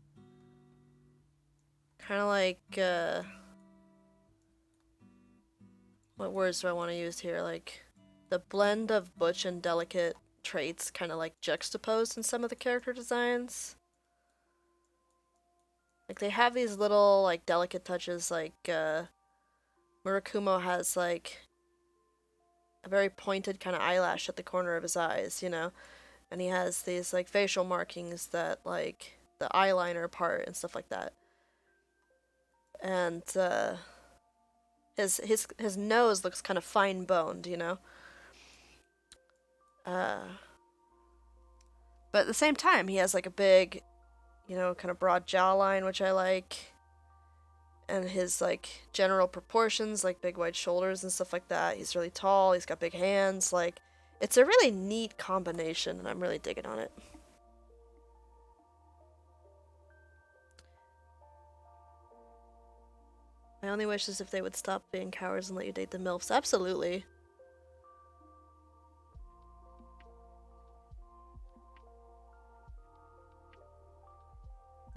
kind of like what words do I want to use here? Like the blend of butch and delicate traits kind of like juxtaposed in some of the character designs. Like they have these little like delicate touches, like Murakumo has like a very pointed kind of eyelash at the corner of his eyes, you know? And he has these like facial markings that like the eyeliner part and stuff like that. And his nose looks kind of fine boned, you know? But at the same time, he has like a big, you know, kind of broad jawline, which I like. And his like general proportions, like big wide shoulders and stuff like that. He's really tall, he's got big hands, like it's a really neat combination and I'm really digging on it. My only wish is if they would stop being cowards and let you date the MILFs. Absolutely.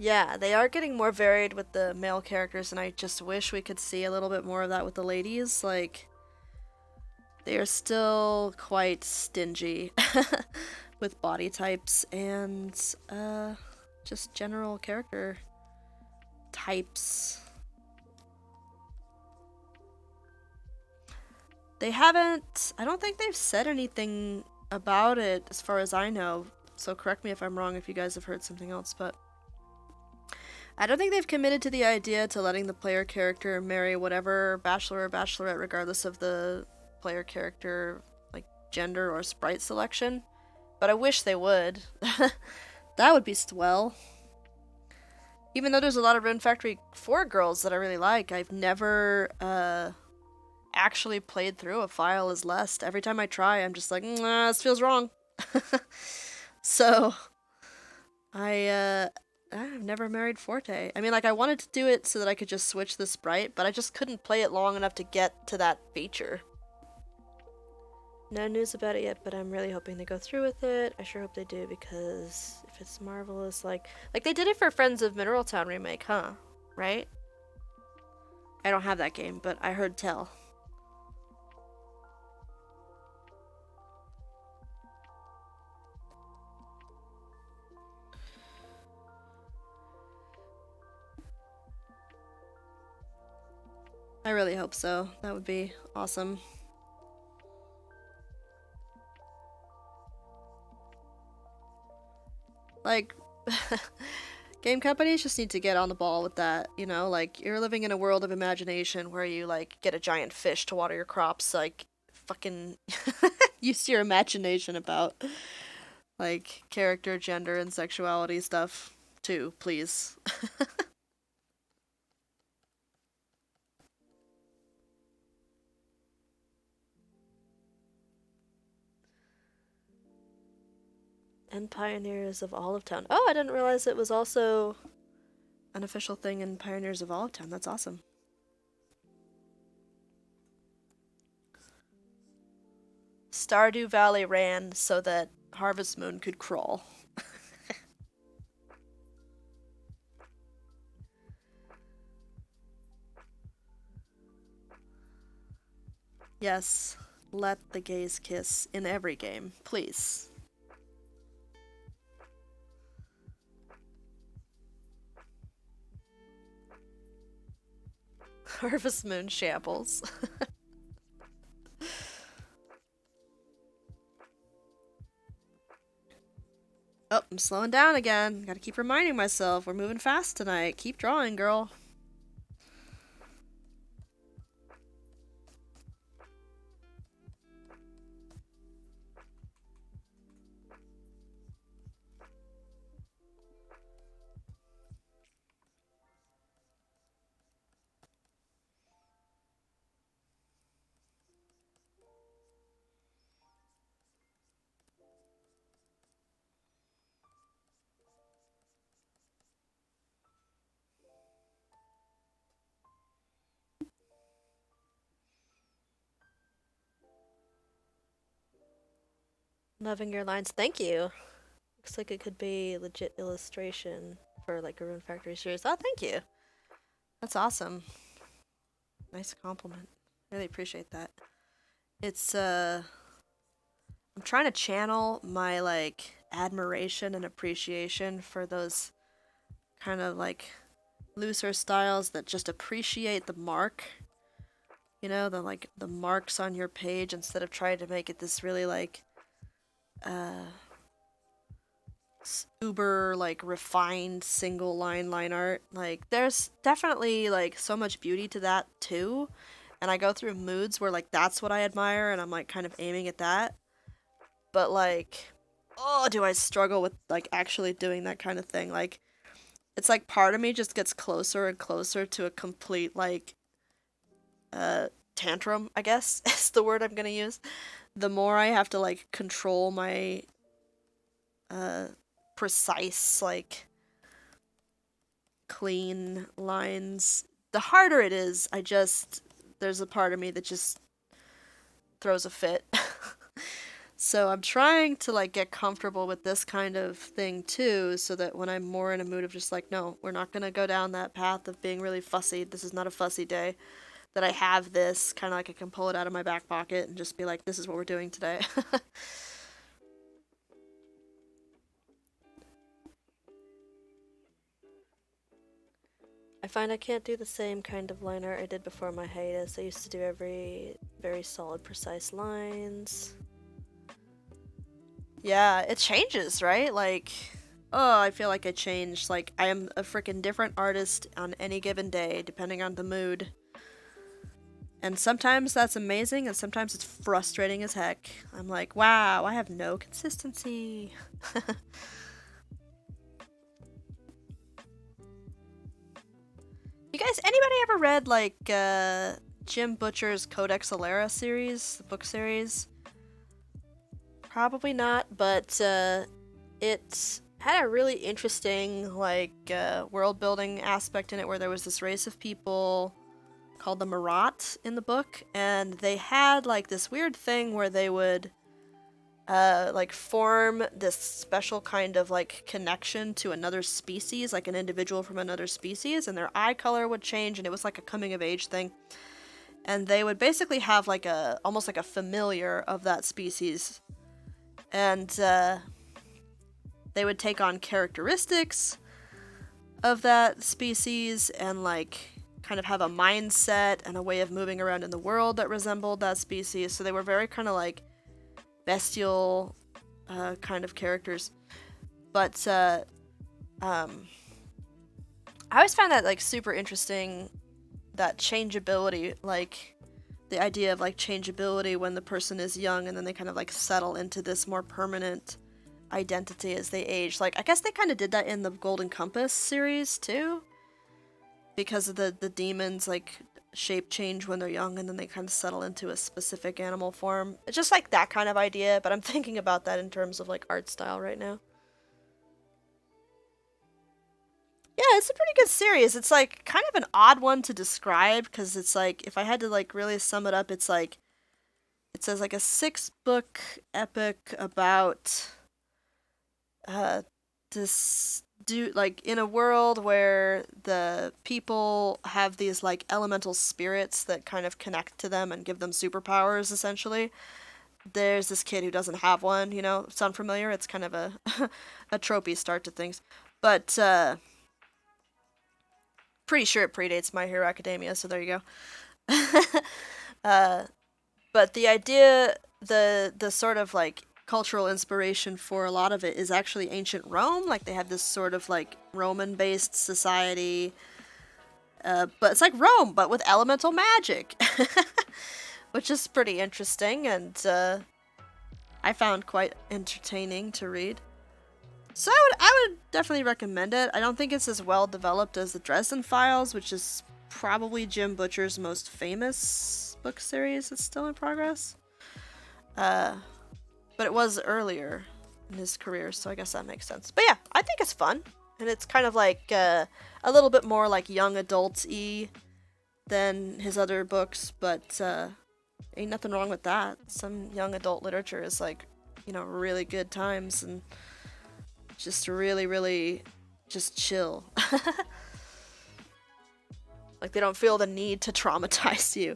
Yeah, they are getting more varied with the male characters, and I just wish we could see a little bit more of that with the ladies. Like, they are still quite stingy with body types and just general character types. They haven't, I don't think they've said anything about it as far as I know, so correct me if I'm wrong if you guys have heard something else, but I don't think they've committed to the idea to letting the player character marry whatever bachelor or bachelorette, regardless of the player character, like, gender or sprite selection. But I wish they would. That would be swell. Even though there's a lot of Rune Factory 4 girls that I really like, I've never actually played through a file as Lest. Every time I try, I'm just like, nah, this feels wrong. So, I've never married Forte. I mean, like, I wanted to do it so that I could just switch the sprite, but I just couldn't play it long enough to get to that feature. No news about it yet, but I'm really hoping they go through with it. I sure hope they do, because if it's marvelous, like they did it for Friends of Mineral Town remake, huh? Right? I don't have that game, but I heard tell. I really hope so. That would be awesome. Like, game companies just need to get on the ball with that, you know? Like, you're living in a world of imagination where you, like, get a giant fish to water your crops. Like, fucking use your imagination about, like, character, gender, and sexuality stuff, too, please. And Pioneers of Olive Town. Oh, I didn't realize it was also an official thing in Pioneers of Olive Town. That's awesome. Stardew Valley ran so that Harvest Moon could crawl. Yes, let the gays kiss in every game, please. Harvest Moon shambles. Oh, I'm slowing down again. Gotta keep reminding myself we're moving fast tonight. Keep drawing, girl. Loving your lines. Thank you. Looks like it could be legit illustration for like a Rune Factory series. Oh, thank you. That's awesome. Nice compliment. Really appreciate that. It's I'm trying to channel my like admiration and appreciation for those kind of like looser styles that just appreciate the mark. You know, the like the marks on your page instead of trying to make it this really like uh uber like refined single line art. Like there's definitely like so much beauty to that too. And I go through moods where like that's what I admire and I'm like kind of aiming at that. But like oh, do I struggle with like actually doing that kind of thing. Like it's like part of me just gets closer and closer to a complete like uh tantrum, I guess is the word I'm going to use. The more I have to like control my uh precise like clean lines, the harder it is. There's a part of me that just throws a fit. So I'm trying to like get comfortable with this kind of thing too, so that when I'm more in a mood of just like, no, we're not gonna go down that path of being really fussy. This is not a fussy day. That I have this kind of like I can pull it out of my back pocket and just be like, this is what we're doing today. I find I can't do the same kind of line art I did before my hiatus. I used to do every very solid, precise lines. Yeah, it changes, right? Like, oh, I feel like I changed. Like, I am a freaking different artist on any given day, depending on the mood. And sometimes that's amazing, and sometimes it's frustrating as heck. I'm like, wow, I have no consistency. You guys, anybody ever read, like, Jim Butcher's Codex Alera series, the book series? Probably not, but, it had a really interesting, like, world building aspect in it where there was this race of people called the Marat in the book, and they had, like, this weird thing where they would like form this special kind of like connection to another species, like an individual from another species, and their eye color would change, and it was like a coming of age thing. And they would basically have like a almost like a familiar of that species, and they would take on characteristics of that species and like kind of have a mindset and a way of moving around in the world that resembled that species. So they were very kind of like bestial kind of characters. But I always found that like super interesting, that changeability, like the idea of like changeability when the person is young and then they kind of like settle into this more permanent identity as they age. Like I guess they kind of did that in the Golden Compass series too, because of the demons like shape change when they're young and then they kind of settle into a specific animal form. It's just like that kind of idea, but I'm thinking about that in terms of like art style right now. Yeah, it's a pretty good series. It's like kind of an odd one to describe because it's like if I had to like really sum it up, it's like it says like a 6 book epic about uh this do like in a world where the people have these like elemental spirits that kind of connect to them and give them superpowers essentially. There's this kid who doesn't have one, you know. Sound familiar? It's kind of a a tropey start to things. But pretty sure it predates My Hero Academia, so there you go. uh, but the idea, the sort of like cultural inspiration for a lot of it is actually ancient Rome. Like they have this sort of like Roman-based society, but it's like Rome, but with elemental magic, which is pretty interesting and I found quite entertaining to read. So I would definitely recommend it. I don't think it's as well developed as the Dresden Files, which is probably Jim Butcher's most famous book series that's still in progress. Uh, but it was earlier in his career, so I guess that makes sense. But yeah, I think it's fun, and it's kind of like a little bit more like young adult-y than his other books, but ain't nothing wrong with that. Some young adult literature is like, really good times and just really, really just chill. Like they don't feel the need to traumatize you.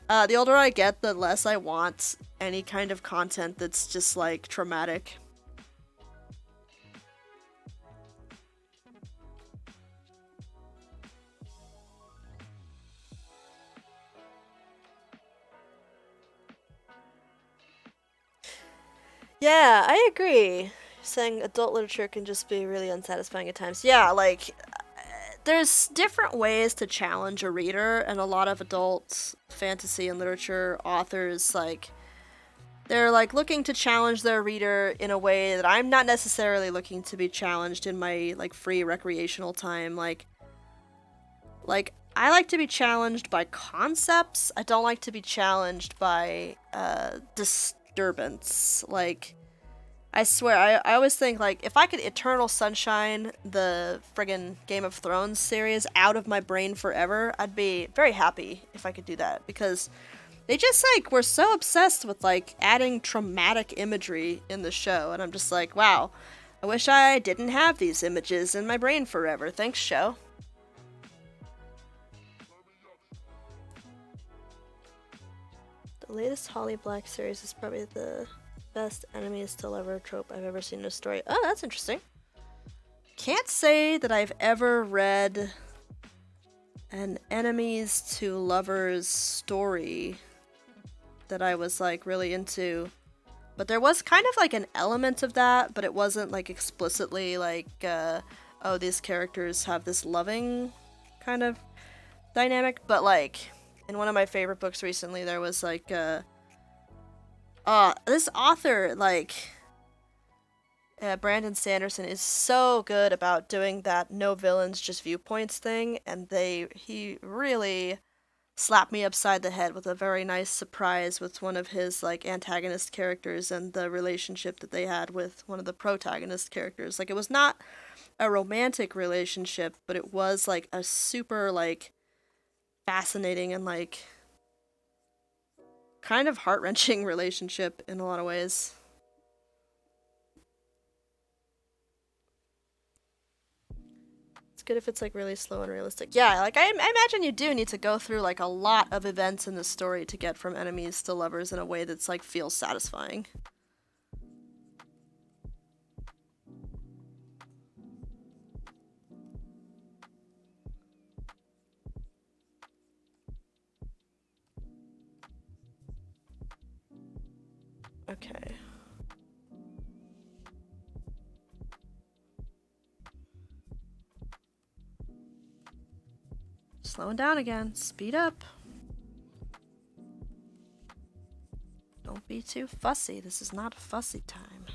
The older I get, the less I want any kind of content that's just like traumatic. Yeah, I agree. Saying adult literature can just be really unsatisfying at times. Yeah, like there's different ways to challenge a reader, and a lot of adult fantasy and literature authors like they're like looking to challenge their reader in a way that I'm not necessarily looking to be challenged in my like free recreational time. Like I like to be challenged by concepts. I don't like to be challenged by disturbance. Like I swear, I always think, like, if I could Eternal Sunshine the friggin' Game of Thrones series out of my brain forever, I'd be very happy if I could do that. Because they just, like, were so obsessed with, like, adding traumatic imagery in the show. And I'm just like, wow, I wish I didn't have these images in my brain forever. Thanks, show. The latest Holly Black series is probably the best enemies to lover trope I've ever seen in a story. Oh, that's interesting. Can't say that I've ever read an enemies to lovers story that I was like really into. But there was kind of like an element of that, but it wasn't like explicitly like, oh, these characters have this loving kind of dynamic. But like, in one of my favorite books recently, there was like, this author, like, Brandon Sanderson is so good about doing that no villains, just viewpoints thing, and he really slapped me upside the head with a very nice surprise with one of his like antagonist characters and the relationship that they had with one of the protagonist characters. Like it was not a romantic relationship, but it was like a super like fascinating and like kind of heart-wrenching relationship in a lot of ways. Good if it's like really slow and realistic. Yeah, like I imagine you do need to go through like a lot of events in the story to get from enemies to lovers in a way that's like feels satisfying. Okay. Slowing down again. Speed up. Don't be too fussy. This is not fussy time.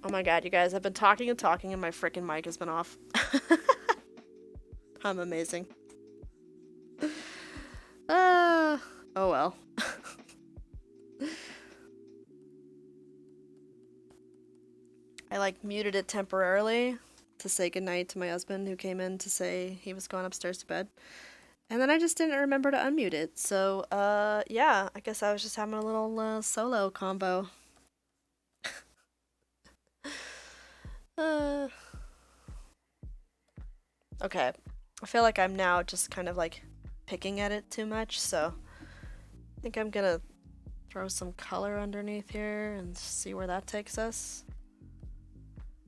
Oh my god, you guys, I've been talking and talking and my freaking mic has been off. I'm amazing. Oh well. I like muted it temporarily to say goodnight to my husband who came in to say he was going upstairs to bed. And then I just didn't remember to unmute it. So, yeah, I guess I was just having a little solo combo. Uh, okay. I feel like I'm now just kind of like picking at it too much, so I think I'm gonna throw some color underneath here and see where that takes us.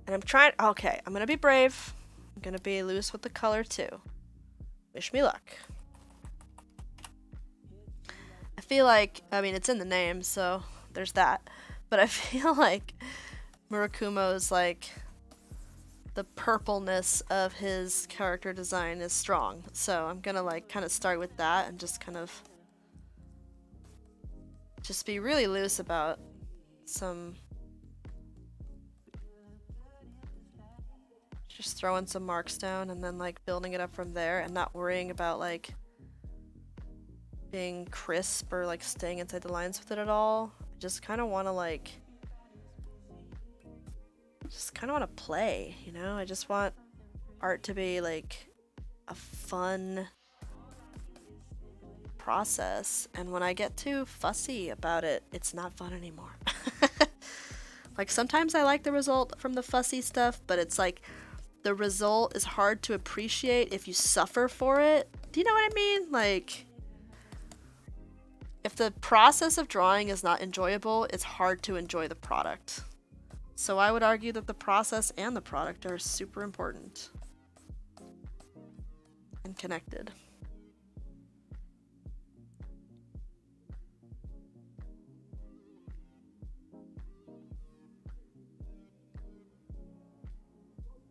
And I'm trying. Okay, I'm gonna be brave. I'm gonna be loose with the color too. Wish me luck. I feel like, I mean, it's in the name, so there's that. But I feel like Murakumo's like the purpleness of his character design is strong. So I'm gonna like kind of start with that and just kind of just be really loose about some, just throwing some marks down and then like building it up from there and not worrying about like being crisp or like staying inside the lines with it at all. I just kind of want to like play, you know? I just want art to be like a fun process, and when I get too fussy about it, it's not fun anymore. Like sometimes I like the result from the fussy stuff, but it's like the result is hard to appreciate if you suffer for it. Do you know what I mean? Like if the process of drawing is not enjoyable, it's hard to enjoy the product. So I would argue that the process and the product are super important and connected.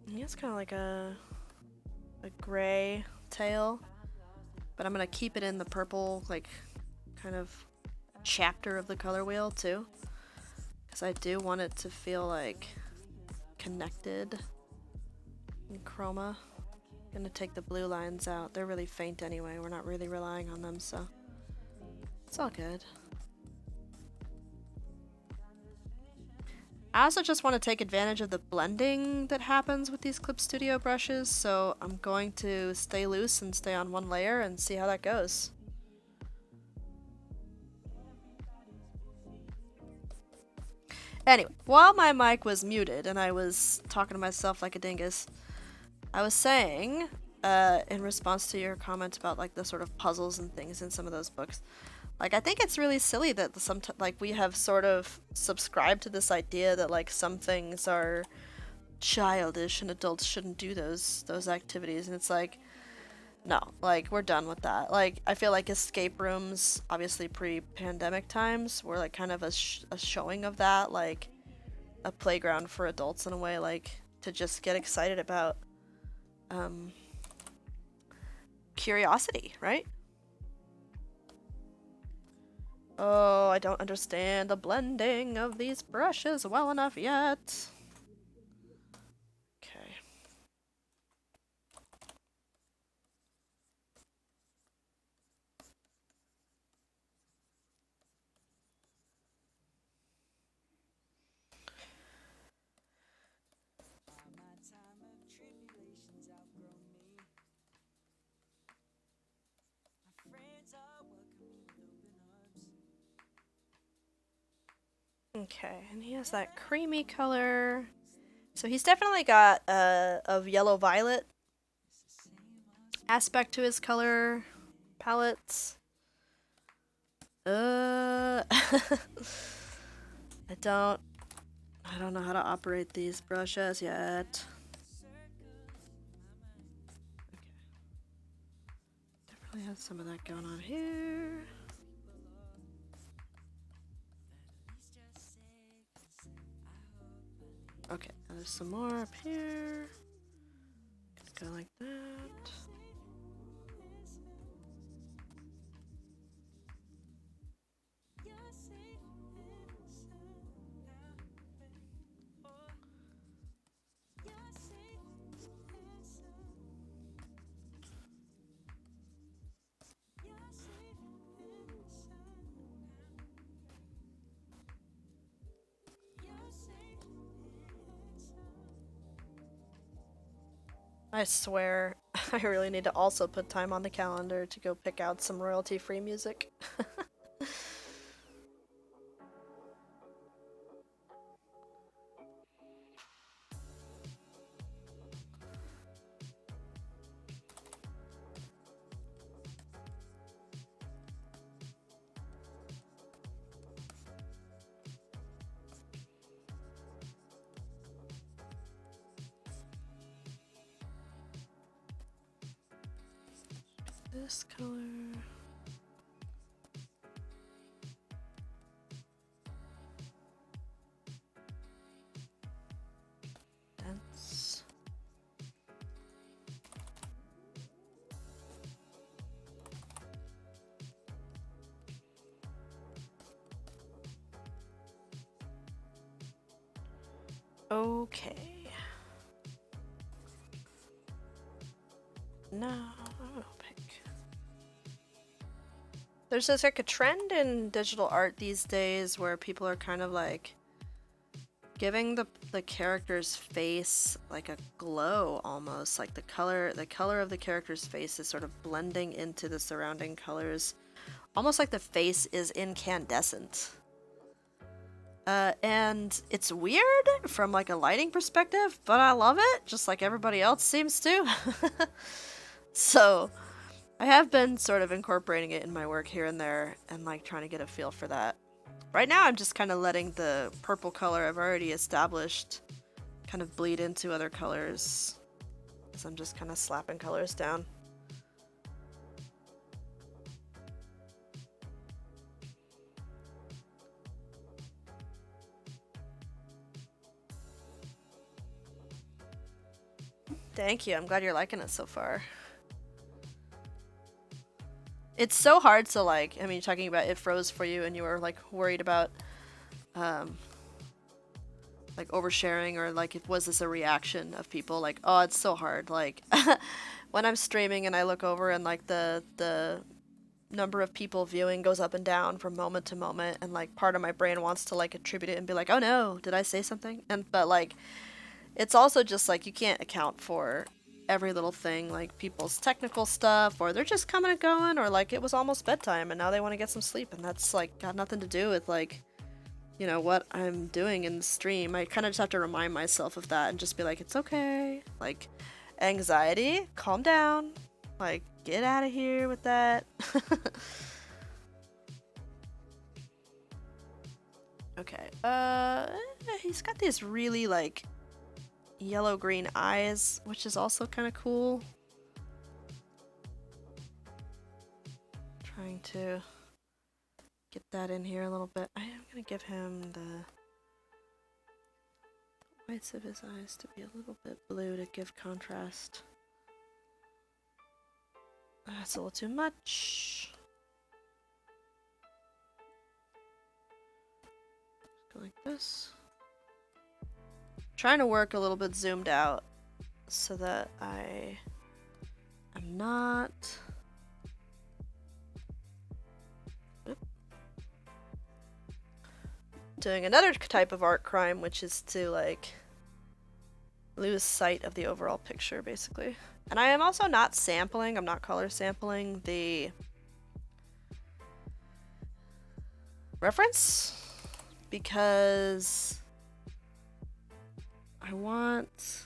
Yeah, it's kind of like a gray tail, but I'm gonna keep it in the purple, like kind of chapter of the color wheel too, because I do want it to feel like connected in chroma. I'm gonna take the blue lines out. They're really faint anyway. We're not really relying on them, so it's all good. I also just want to take advantage of the blending that happens with these Clip Studio brushes, so I'm going to stay loose and stay on one layer and see how that goes. Anyway, while my mic was muted and I was talking to myself like a dingus, I was saying, in response to your comment about like the sort of puzzles and things in some of those books, like I think it's really silly that like we have sort of subscribed to this idea that like some things are childish and adults shouldn't do those activities, and it's like no, like we're done with that. Like I feel like escape rooms, obviously pre-pandemic times, were like kind of a showing of that, like a playground for adults in a way, like to just get excited about curiosity, right? Oh, I don't understand the blending of these brushes well enough yet. Okay. Okay, and he has that creamy color. So he's definitely got a yellow-violet aspect to his color palettes. I don't know how to operate these brushes yet. Okay. Definitely has some of that going on here. Okay, there's some more up here. Go like that. I swear, I really need to also put time on the calendar to go pick out some royalty-free music. This color. Dense. Okay. No, I'll pick. There's just like a trend in digital art these days where people are kind of like giving the character's face like a glow almost. Like the color of the character's face is sort of blending into the surrounding colors. Almost like the face is incandescent. And it's weird from like a lighting perspective, but I love it, just like everybody else seems to. So I have been sort of incorporating it in my work here and there and like trying to get a feel for that. Right now I'm just kind of letting the purple color I've already established kind of bleed into other colors as I'm just kind of slapping colors down. Thank you. I'm glad you're liking it so far. It's so hard to like, I mean, you're talking about it froze for you and you were like worried about like oversharing or like was this a reaction of people like, oh, it's so hard. Like when I'm streaming and I look over and like the number of people viewing goes up and down from moment to moment and like part of my brain wants to like attribute it and be like, oh no, did I say something? And but like it's also just like you can't account for every little thing, like people's technical stuff, or they're just coming and going, or like it was almost bedtime and now they want to get some sleep, and that's like got nothing to do with like, you know, what I'm doing in the stream. I kind of just have to remind myself of that and just be like, it's okay. Like, anxiety, calm down. Like, get out of here with that. Okay. He's got these really like yellow-green eyes, which is also kind of cool. Trying to get that in here a little bit. I am gonna give him the whites of his eyes to be a little bit blue to give contrast. That's a little too much. Go like this. Trying to work a little bit zoomed out so that I am not doing another type of art crime, which is to like lose sight of the overall picture basically. And I am also not sampling, I'm not color sampling the reference because I want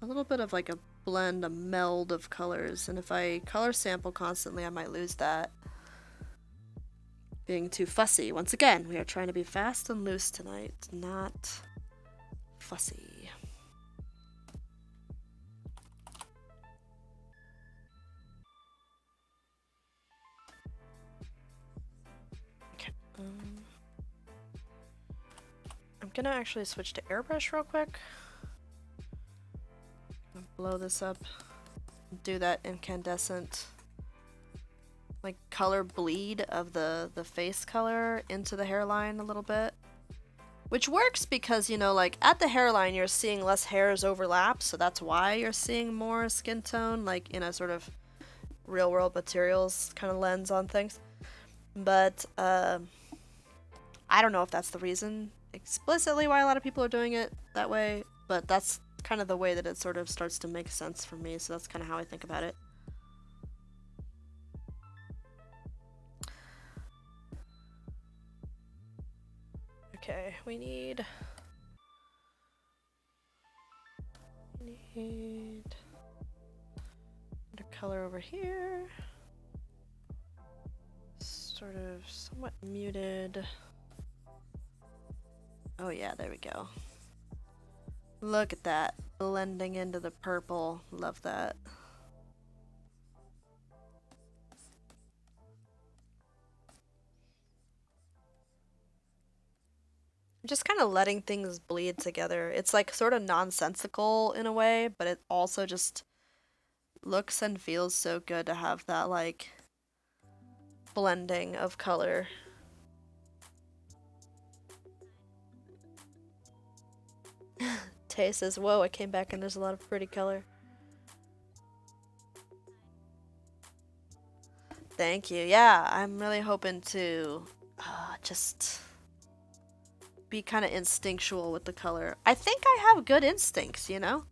a little bit of like a blend, a meld of colors, and if I color sample constantly I might lose that. Being too fussy. Once again, we are trying to be fast and loose tonight, not fussy. Okay. I'm gonna actually switch to airbrush real quick. Blow this up. Do that incandescent like color bleed of the face color into the hairline a little bit, which works because, you know, like at the hairline you're seeing less hairs overlap, so that's why you're seeing more skin tone, like in a sort of real world materials kind of lens on things. But I don't know if that's the reason explicitly why a lot of people are doing it that way, but that's kind of the way that it sort of starts to make sense for me, so that's kind of how I think about it. Okay, we need undercolor over here. Sort of somewhat muted. Oh yeah, there we go. Look at that, blending into the purple. Love that. Just kind of letting things bleed together. It's like sort of nonsensical in a way, but it also just looks and feels so good to have that like blending of color. Tay says, whoa, I came back and there's a lot of pretty color. Thank you. Yeah, I'm really hoping to just be kind of instinctual with the color. I think I have good instincts, you know?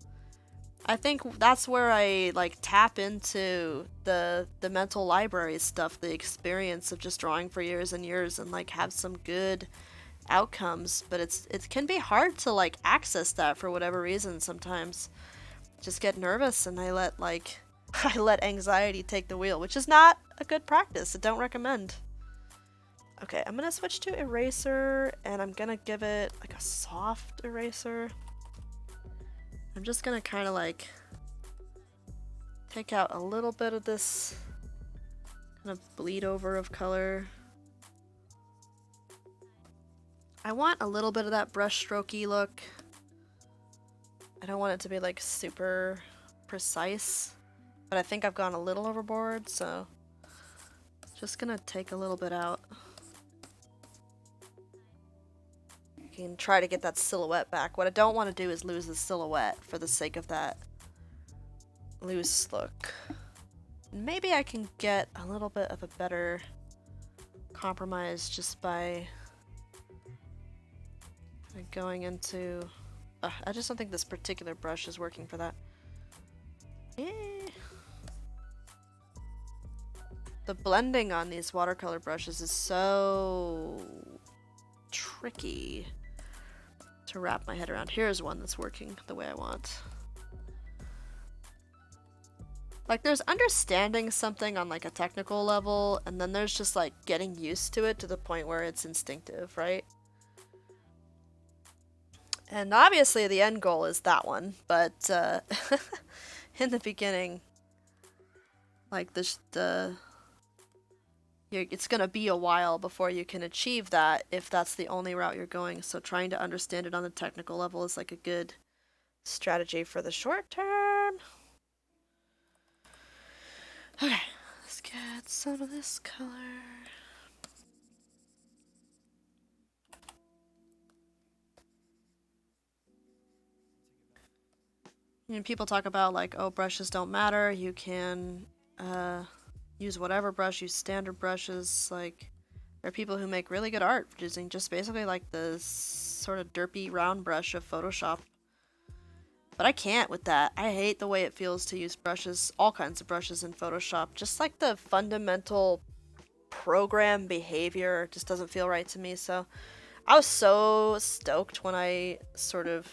I think that's where I like tap into the mental library stuff, the experience of just drawing for years and years and like have some good outcomes, but it can be hard to like access that for whatever reason sometimes. Just get nervous and I let like I let anxiety take the wheel, which is not a good practice. I don't recommend. Okay, I'm gonna switch to eraser and I'm gonna give it like a soft eraser. I'm just gonna kind of like take out a little bit of this kind of bleed over of color. I want a little bit of that brush strokey look. I don't want it to be like super precise, but I think I've gone a little overboard, so just gonna take a little bit out. You can try to get that silhouette back. What I don't want to do is lose the silhouette for the sake of that loose look. Maybe I can get a little bit of a better compromise just by going into... I just don't think this particular brush is working for that. The blending on these watercolor brushes is so tricky to wrap my head around. Here's one that's working the way I want. Like, there's understanding something on like a technical level, and then there's just like getting used to it to the point where it's instinctive, right? And obviously the end goal is that one, but in the beginning, like it's gonna be a while before you can achieve that if that's the only route you're going. So trying to understand it on the technical level is like a good strategy for the short term. Okay, let's get some of this color. You know, people talk about like, oh, brushes don't matter. You can use whatever brush, use standard brushes. Like, there are people who make really good art using just basically like the sort of derpy round brush of Photoshop. But I can't with that. I hate the way it feels to use brushes, all kinds of brushes in Photoshop. Just like the fundamental program behavior just doesn't feel right to me. So I was so stoked when I sort of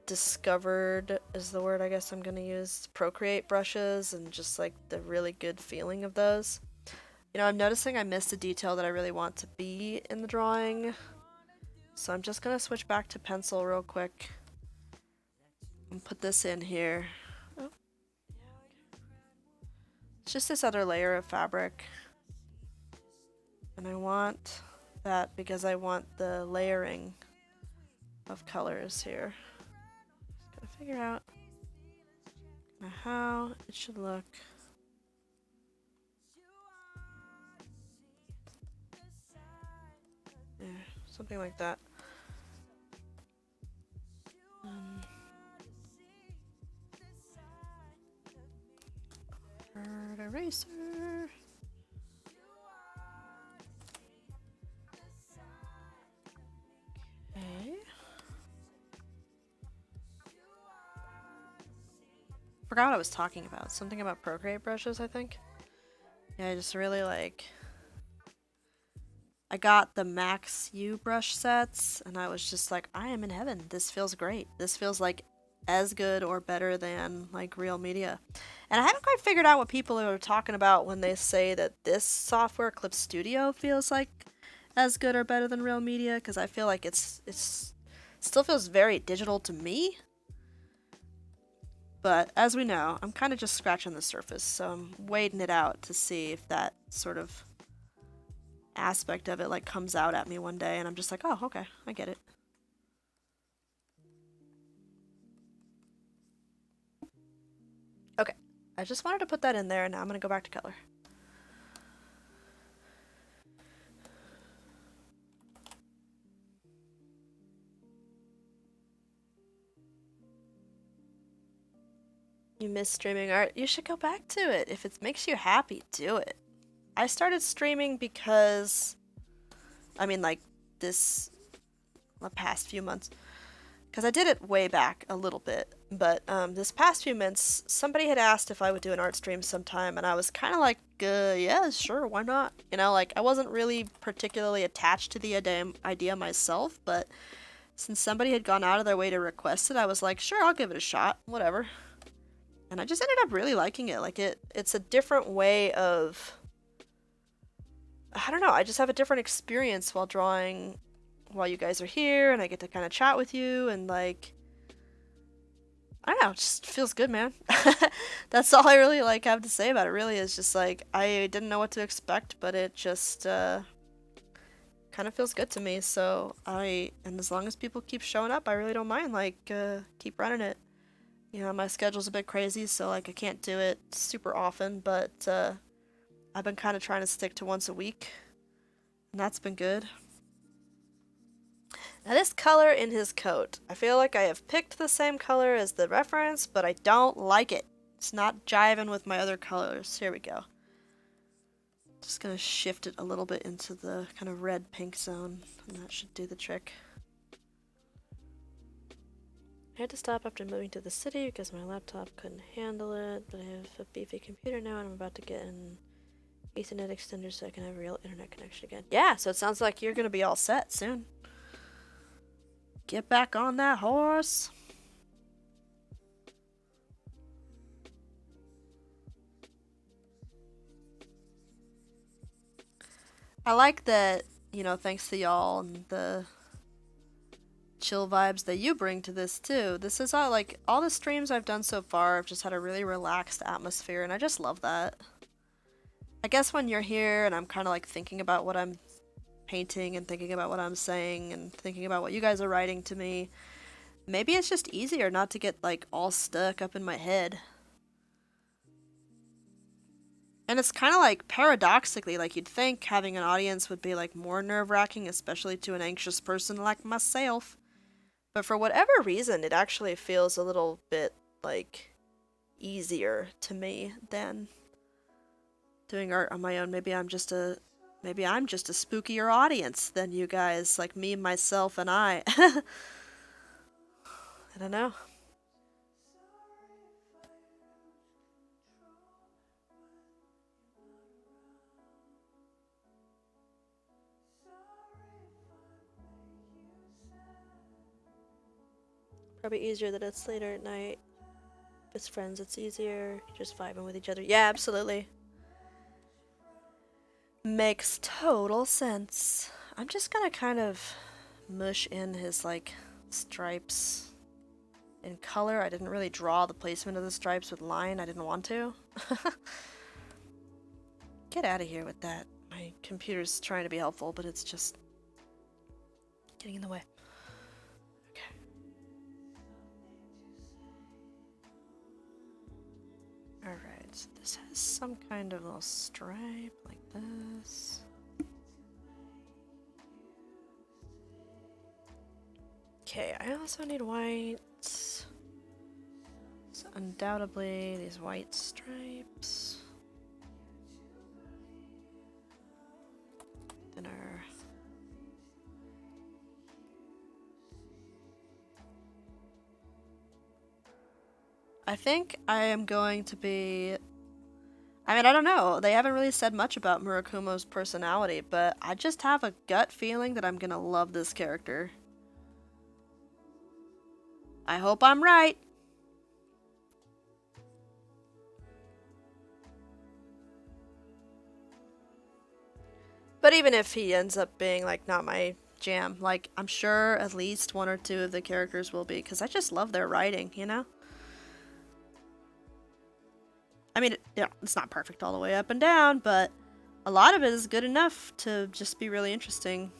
discovered, is the word I guess I'm gonna use, Procreate brushes and just like the really good feeling of those. You know, I'm noticing I missed a detail that I really want to be in the drawing. So I'm just gonna switch back to pencil real quick and put this in here. Oh. It's just this other layer of fabric. And I want that because I want the layering of colors here. Just gotta figure out how it should look. Yeah, something like that. Eraser. Okay. forgot what I was talking about. Something about Procreate brushes, I think. Yeah, I just really like... I got the Max U brush sets, and I was just like, I am in heaven. This feels great. This feels like as good or better than like real media. And I haven't quite figured out what people are talking about when they say that this software, Clip Studio, feels like as good or better than real media, because I feel like it's still feels very digital to me. But as we know, I'm kind of just scratching the surface, so I'm waiting it out to see if that sort of aspect of it like comes out at me one day, and I'm just like, oh, okay, I get it. Okay, I just wanted to put that in there, and now I'm gonna go back to color. You miss streaming art? You should go back to it. If it makes you happy, do it. I started streaming because, I mean, like, the past few months. Because I did it way back a little bit. But this past few months, somebody had asked if I would do an art stream sometime, and I was kind of like, yeah, sure, why not? You know, like, I wasn't really particularly attached to the idea myself, but since somebody had gone out of their way to request it, I was like, sure, I'll give it a shot, whatever. And I just ended up really liking it. Like, it's a different way of... I don't know, I just have a different experience while drawing while you guys are here, and I get to kind of chat with you, and like... I don't know, it just feels good, man. That's all I really like have to say about it, really, is just like, I didn't know what to expect, but it just kind of feels good to me, so and as long as people keep showing up, I really don't mind, like, keep running it. You know, my schedule's a bit crazy, so like I can't do it super often, but I've been kind of trying to stick to once a week, and that's been good. Now this color in his coat, I feel like I have picked the same color as the reference, but I don't like it. It's not jiving with my other colors. Here we go. Just gonna shift it a little bit into the kind of red-pink zone, and that should do the trick. I had to stop after moving to the city because my laptop couldn't handle it, but I have a beefy computer now and I'm about to get an Ethernet extender so I can have a real internet connection again. Yeah, so it sounds like you're gonna be all set soon. Get back on that horse. I like that, you know, thanks to y'all and the chill vibes that you bring to this too. This is all like all the streams I've done so far have just had a really relaxed atmosphere, and I just love that. I guess when you're here and I'm kind of like thinking about what I'm painting and thinking about what I'm saying and thinking about what you guys are writing to me, maybe it's just easier not to get like all stuck up in my head. And it's kind of like paradoxically, like you'd think having an audience would be like more nerve-wracking, especially to an anxious person like myself. But for whatever reason, it actually feels a little bit like easier to me than doing art on my own. Maybe I'm just a spookier audience than you guys, like me, myself, and I. I don't know. Probably easier that it's later at night. If it's friends, it's easier. You're just vibing with each other. Yeah, absolutely. Makes total sense. I'm just gonna kind of mush in his, like, stripes in color. I didn't really draw the placement of the stripes with line. I didn't want to. Get out of here with that. My computer's trying to be helpful, but it's just getting in the way. Okay. Alright, so this has some kind of little stripe like this. Okay, I also need white. So undoubtedly these white stripes. Then our... I think I am going to be. I mean, I don't know. They haven't really said much about Murakumo's personality, but I just have a gut feeling that I'm gonna love this character. I hope I'm right. But even if he ends up being like not my jam, like I'm sure at least one or two of the characters will be, because I just love their writing, you know? I mean, it's not perfect all the way up and down, but a lot of it is good enough to just be really interesting.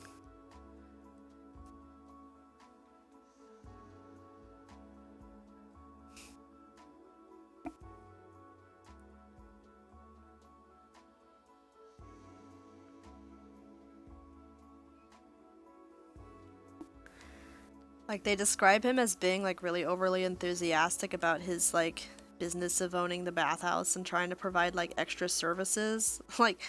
Like they describe him as being like really overly enthusiastic about his like business of owning the bathhouse and trying to provide like extra services. Like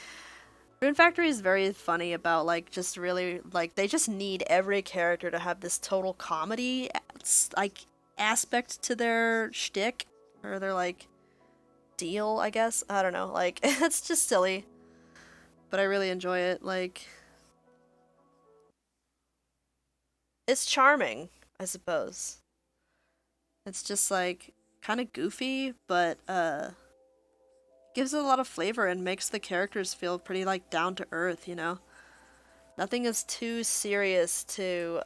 Rune Factory is very funny about like just really like they just need every character to have this total comedy like aspect to their shtick or their like deal, I guess. I don't know. Like it's just silly, but I really enjoy it. Like it's charming, I suppose. It's just like kind of goofy, but gives it a lot of flavor and makes the characters feel pretty like down to earth, you know? Nothing is too serious to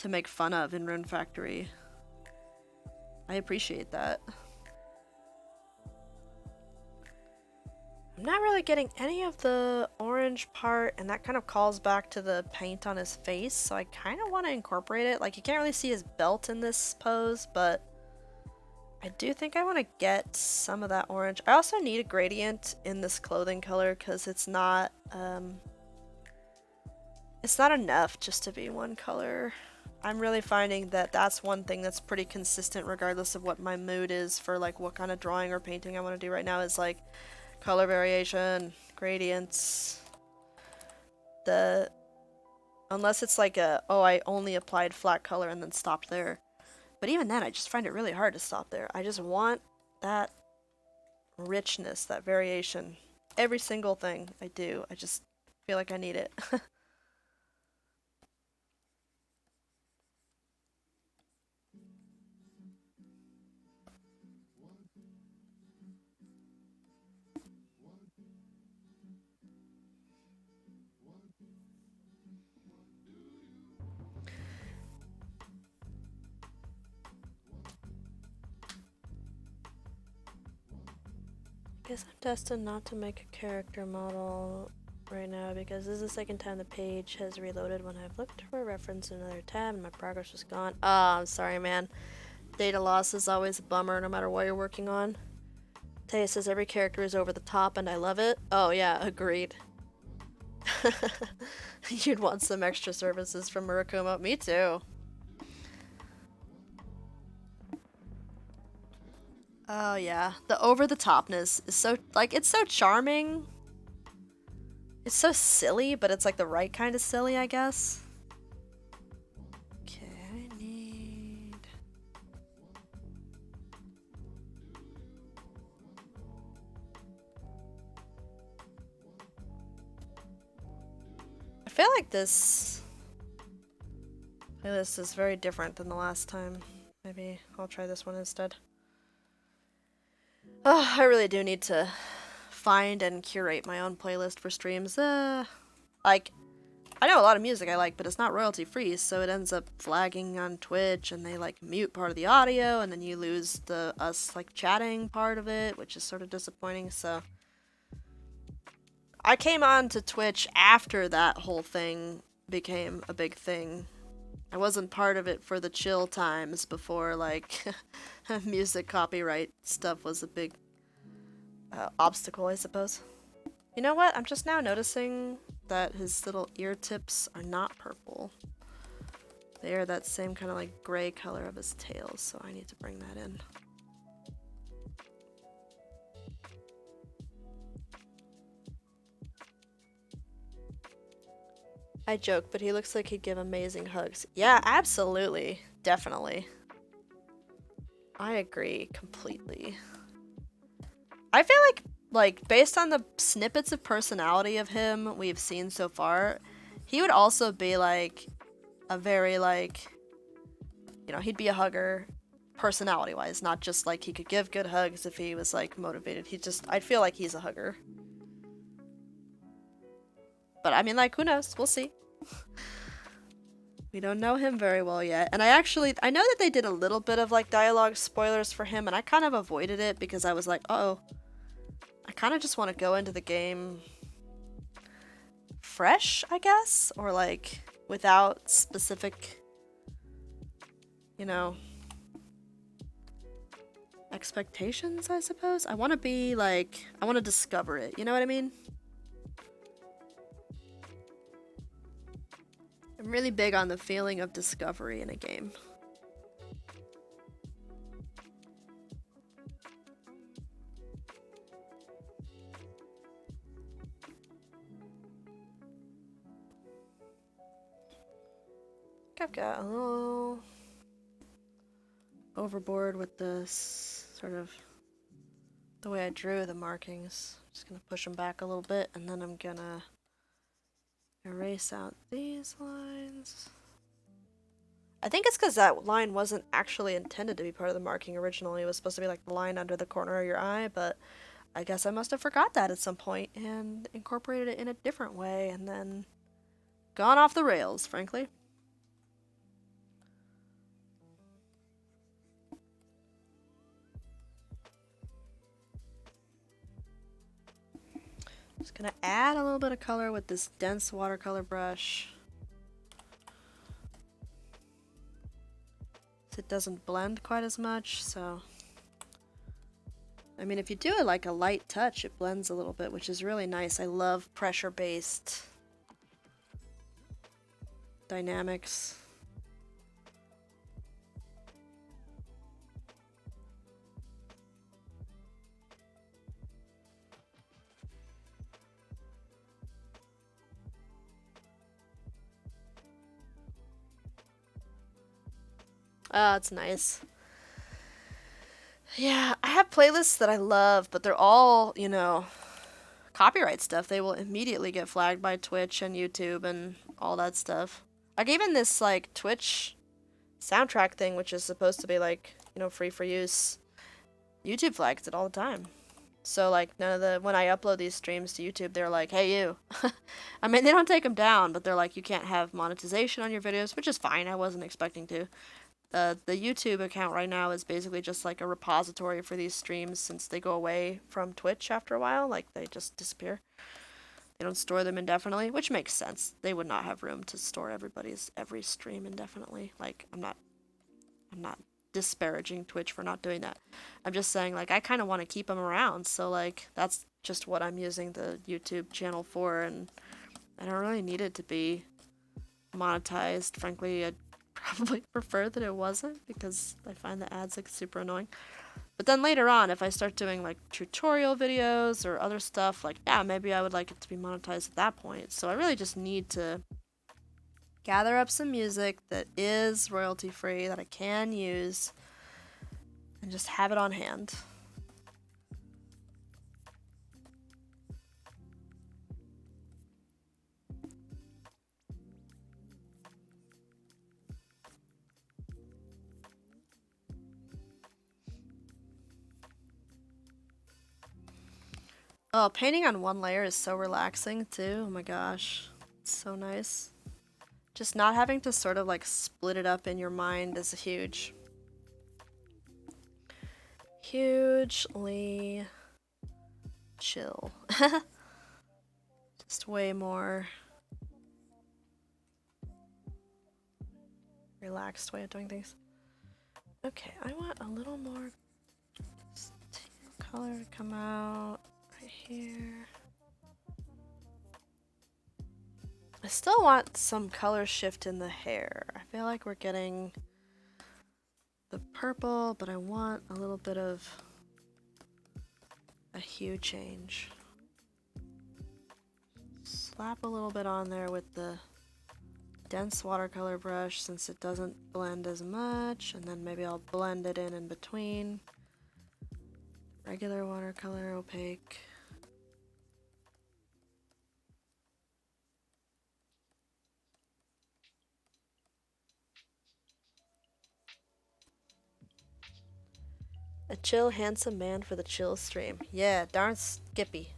make fun of in Rune Factory. I appreciate that. I'm not really getting any of the orange part, and that kind of calls back to the paint on his face, so I kind of want to incorporate it. Like, you can't really see his belt in this pose, but I do think I want to get some of that orange. I also need a gradient in this clothing color because it's not enough just to be one color. I'm really finding that that's one thing that's pretty consistent regardless of what my mood is for like what kind of drawing or painting I want to do right now is like color variation, gradients, the unless it's like a oh I only applied flat color and then stopped there. But even then I just find it really hard to stop there. I just want that richness, that variation. Every single thing I do, I just feel like I need it. Guess I'm destined not to make a character model right now because this is the second time the page has reloaded when I've looked for a reference in another tab and my progress was gone. Oh, I'm sorry, man. Data loss is always a bummer no matter what you're working on. Taya says every character is over the top and I love it. Oh yeah, agreed. You'd want some extra services from Murakumo. Me too. Oh yeah, the over the topness is so like it's so charming. It's so silly, but it's like the right kind of silly, I guess. Okay, I need. I feel like this playlist is very different than the last time. Maybe I'll try this one instead. Oh, I really do need to find and curate my own playlist for streams. Like, I know a lot of music I like, but it's not royalty free, so it ends up flagging on Twitch, and they like mute part of the audio, and then you lose the us like chatting part of it, which is sort of disappointing. So I came on to Twitch after that whole thing became a big thing. I wasn't part of it for the chill times before like music copyright stuff was a big obstacle, I suppose. You know what? I'm just now noticing that his little ear tips are not purple. They are that same kind of like gray color of his tails, so I need to bring that in. I joke, but he looks like he'd give amazing hugs. Yeah, absolutely. Definitely. I agree completely. I feel like based on the snippets of personality of him we've seen so far, he would also be like a very like, you know, he'd be a hugger personality wise, not just like he could give good hugs if he was like motivated. He just, I feel like he's a hugger. But I mean, like, who knows? We'll see. We don't know him very well yet. And I know that they did a little bit of like dialogue spoilers for him, and I kind of avoided it because I was like, oh, I kind of just want to go into the game fresh, I guess, or like without specific, you know, expectations, I suppose. I want to be like, I want to discover it, you know what I mean? I'm really big on the feeling of discovery in a game. I've got a little overboard with this sort of the way I drew the markings. Just gonna push them back a little bit, and then I'm gonna erase out these lines. I think it's because that line wasn't actually intended to be part of the marking originally. It was supposed to be like the line under the corner of your eye, but I guess I must have forgot that at some point and incorporated it in a different way and then gone off the rails, frankly. Just gonna add a little bit of color with this dense watercolor brush. It doesn't blend quite as much, so I mean, if you do it like a light touch, it blends a little bit, which is really nice. I love pressure-based dynamics. Oh, it's nice. Yeah, I have playlists that I love, but they're all, you know, copyright stuff. They will immediately get flagged by Twitch and YouTube and all that stuff. Like even this like Twitch soundtrack thing, which is supposed to be like, you know, free for use, YouTube flags it all the time. So like none of the when I upload these streams to YouTube, they're like, "Hey you." I mean, they don't take them down, but they're like, "You can't have monetization on your videos," which is fine. I wasn't expecting to. The YouTube account right now is basically just like a repository for these streams since they go away from Twitch after a while, like they just disappear. They don't store them indefinitely, which makes sense. They would not have room to store everybody's every stream indefinitely. Like I'm not disparaging Twitch for not doing that. I'm just saying like I kind of want to keep them around, so like that's just what I'm using the YouTube channel for, and I don't really need it to be monetized. Frankly, I'd probably prefer that it wasn't because I find the ads like super annoying. But then later on, if I start doing like tutorial videos or other stuff, like yeah, maybe I would like it to be monetized at that point. So I really just need to gather up some music that is royalty free that I can use and just have it on hand. Oh, painting on one layer is so relaxing too. Oh my gosh. It's so nice. Just not having to sort of like split it up in your mind is huge. Hugely chill. Just way more relaxed way of doing things. Okay, I want a little more color to come out right here. I still want some color shift in the hair. I feel like we're getting the purple, but I want a little bit of a hue change. Slap a little bit on there with the dense watercolor brush since it doesn't blend as much, and then maybe I'll blend it in between. Regular watercolor, opaque. A chill, handsome man for the chill stream. Yeah, darn Skippy.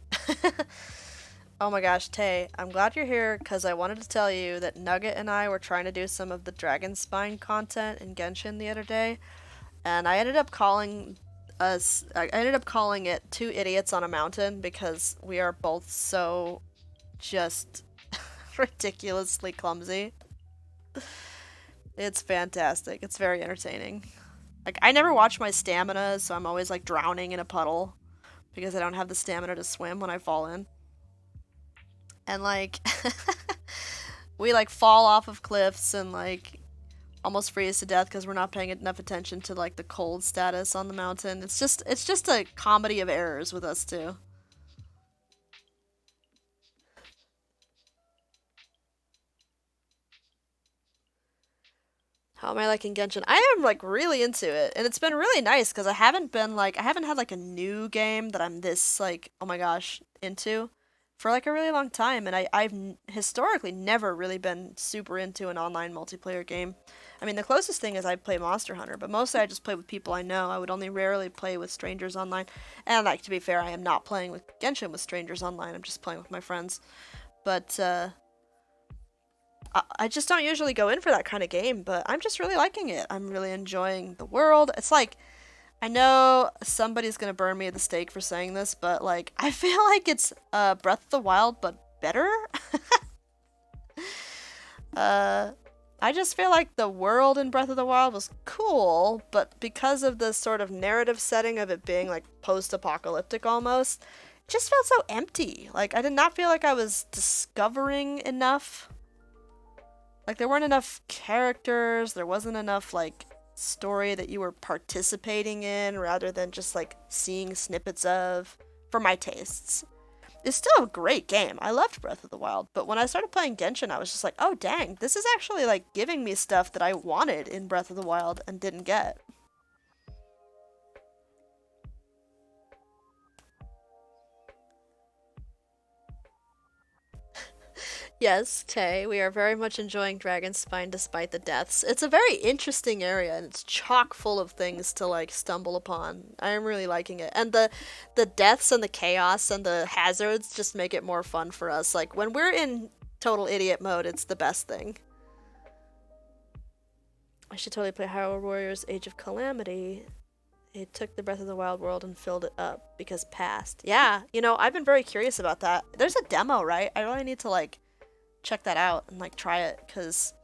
Oh my gosh, Tay, I'm glad you're here because I wanted to tell you that Nugget and I were trying to do some of the Dragon Spine content in Genshin the other day, and I ended up calling it Two Idiots on a Mountain because we are both so just ridiculously clumsy. It's fantastic. It's very entertaining. Like, I never watch my stamina, so I'm always like drowning in a puddle because I don't have the stamina to swim when I fall in. And like we like fall off of cliffs and like almost freeze to death because we're not paying enough attention to like the cold status on the mountain. It's just a comedy of errors with us too. How am I liking Genshin? I am like really into it, and it's been really nice because I haven't had like a new game that I'm this like oh my gosh into for like a really long time, and historically never really been super into an online multiplayer game. I mean, the closest thing is I play Monster Hunter, but mostly I just play with people I know. I would only rarely play with strangers online, and like to be fair, I am not playing with Genshin with strangers online. I'm just playing with my friends, but I just don't usually go in for that kind of game, but I'm just really liking it. I'm really enjoying the world. It's like, I know somebody's gonna burn me at the stake for saying this, but like, I feel like it's Breath of the Wild, but better. uh, I just feel like the world in Breath of the Wild was cool, but because of the sort of narrative setting of it being like post-apocalyptic almost, it just felt so empty. Like, I did not feel like I was discovering enough. Like, there weren't enough characters, there wasn't enough, like, story that you were participating in rather than just, like, seeing snippets of, for my tastes. It's still a great game. I loved Breath of the Wild, but when I started playing Genshin, I was just like, oh dang, this is actually, like, giving me stuff that I wanted in Breath of the Wild and didn't get. Yes, Tay, we are very much enjoying Dragon's Spine despite the deaths. It's a very interesting area and it's chock full of things to like stumble upon. I am really liking it. And the deaths and the chaos and the hazards just make it more fun for us. Like when we're in total idiot mode, it's the best thing. I should totally play Hyrule Warriors Age of Calamity. It took the Breath of the Wild world and filled it up because past. Yeah, I've been very curious about that. There's a demo, right? I really need to like check that out and like try it because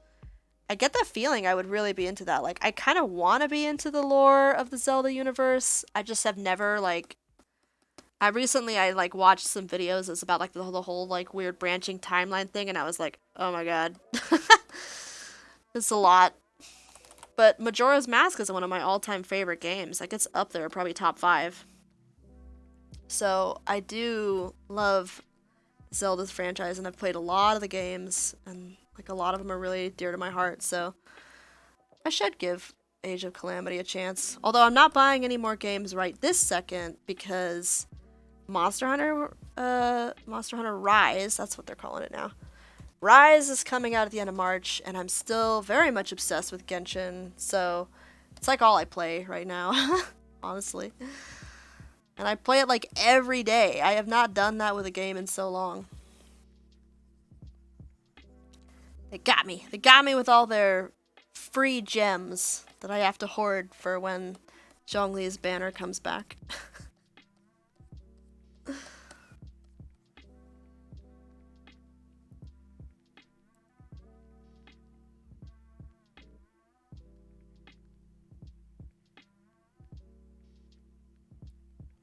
I get that feeling I would really be into that. Like I kind of want to be into the lore of the Zelda universe. I just have never like I like watched some videos it's about like the whole like weird branching timeline thing and I was like, "Oh my god." It's a lot. But Majora's Mask is one of my all-time favorite games. Like it's up there, probably top 5. So, I do love Zelda's franchise, and I've played a lot of the games, and like a lot of them are really dear to my heart. So I should give Age of Calamity a chance. Although I'm not buying any more games right this second because Monster Hunter Rise, that's what they're calling it now. Rise is coming out at the end of March, and I'm still very much obsessed with Genshin. So it's like all I play right now, honestly. And I play it like every day. I have not done that with a game in so long. They got me. They got me with all their free gems that I have to hoard for when Zhongli's banner comes back.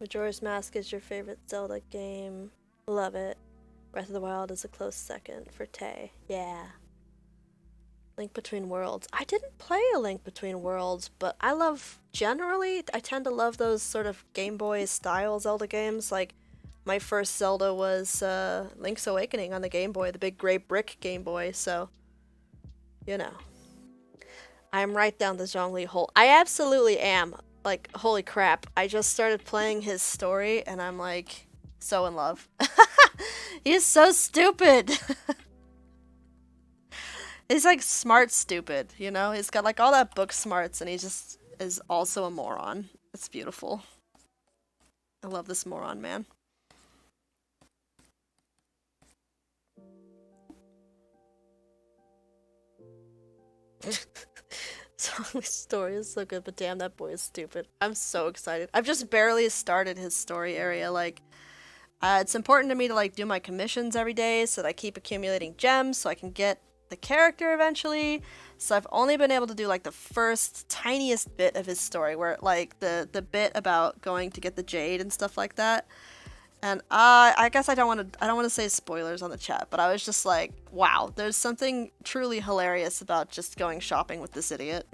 Majora's Mask is your favorite Zelda game. Love it. Breath of the Wild is a close second for Tay. Yeah. Link Between Worlds. I didn't play A Link Between Worlds, but I tend to love those sort of Game Boy style Zelda games. Like, my first Zelda was Link's Awakening on the Game Boy, the big gray brick Game Boy, so you know. I'm right down the Zhongli hole. I absolutely am. Like, holy crap. I just started playing his story and I'm like so in love. He's so stupid. He's like smart stupid, you know? He's got like all that book smarts and he just is also a moron. It's beautiful. I love this moron man. Zhongli's story is so good, but damn, that boy is stupid. I'm so excited. I've just barely started his story area. Like, it's important to me to like do my commissions every day so that I keep accumulating gems so I can get the character eventually. So I've only been able to do like the first tiniest bit of his story, where like the bit about going to get the jade and stuff like that. And I guess I don't want to say spoilers on the chat, but I was just like, wow, there's something truly hilarious about just going shopping with this idiot.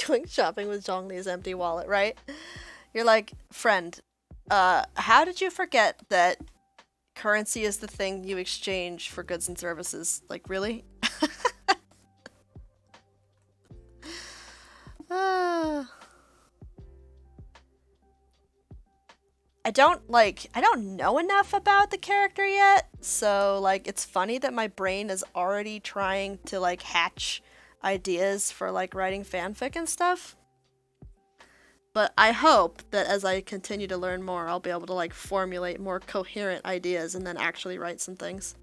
Going shopping with Zhongli's empty wallet, right? You're like, friend, how did you forget that currency is the thing you exchange for goods and services? Like, really? Uh, I don't know enough about the character yet, so like it's funny that my brain is already trying to like hatch ideas for like writing fanfic and stuff. But I hope that as I continue to learn more, I'll be able to like formulate more coherent ideas and then actually write some things.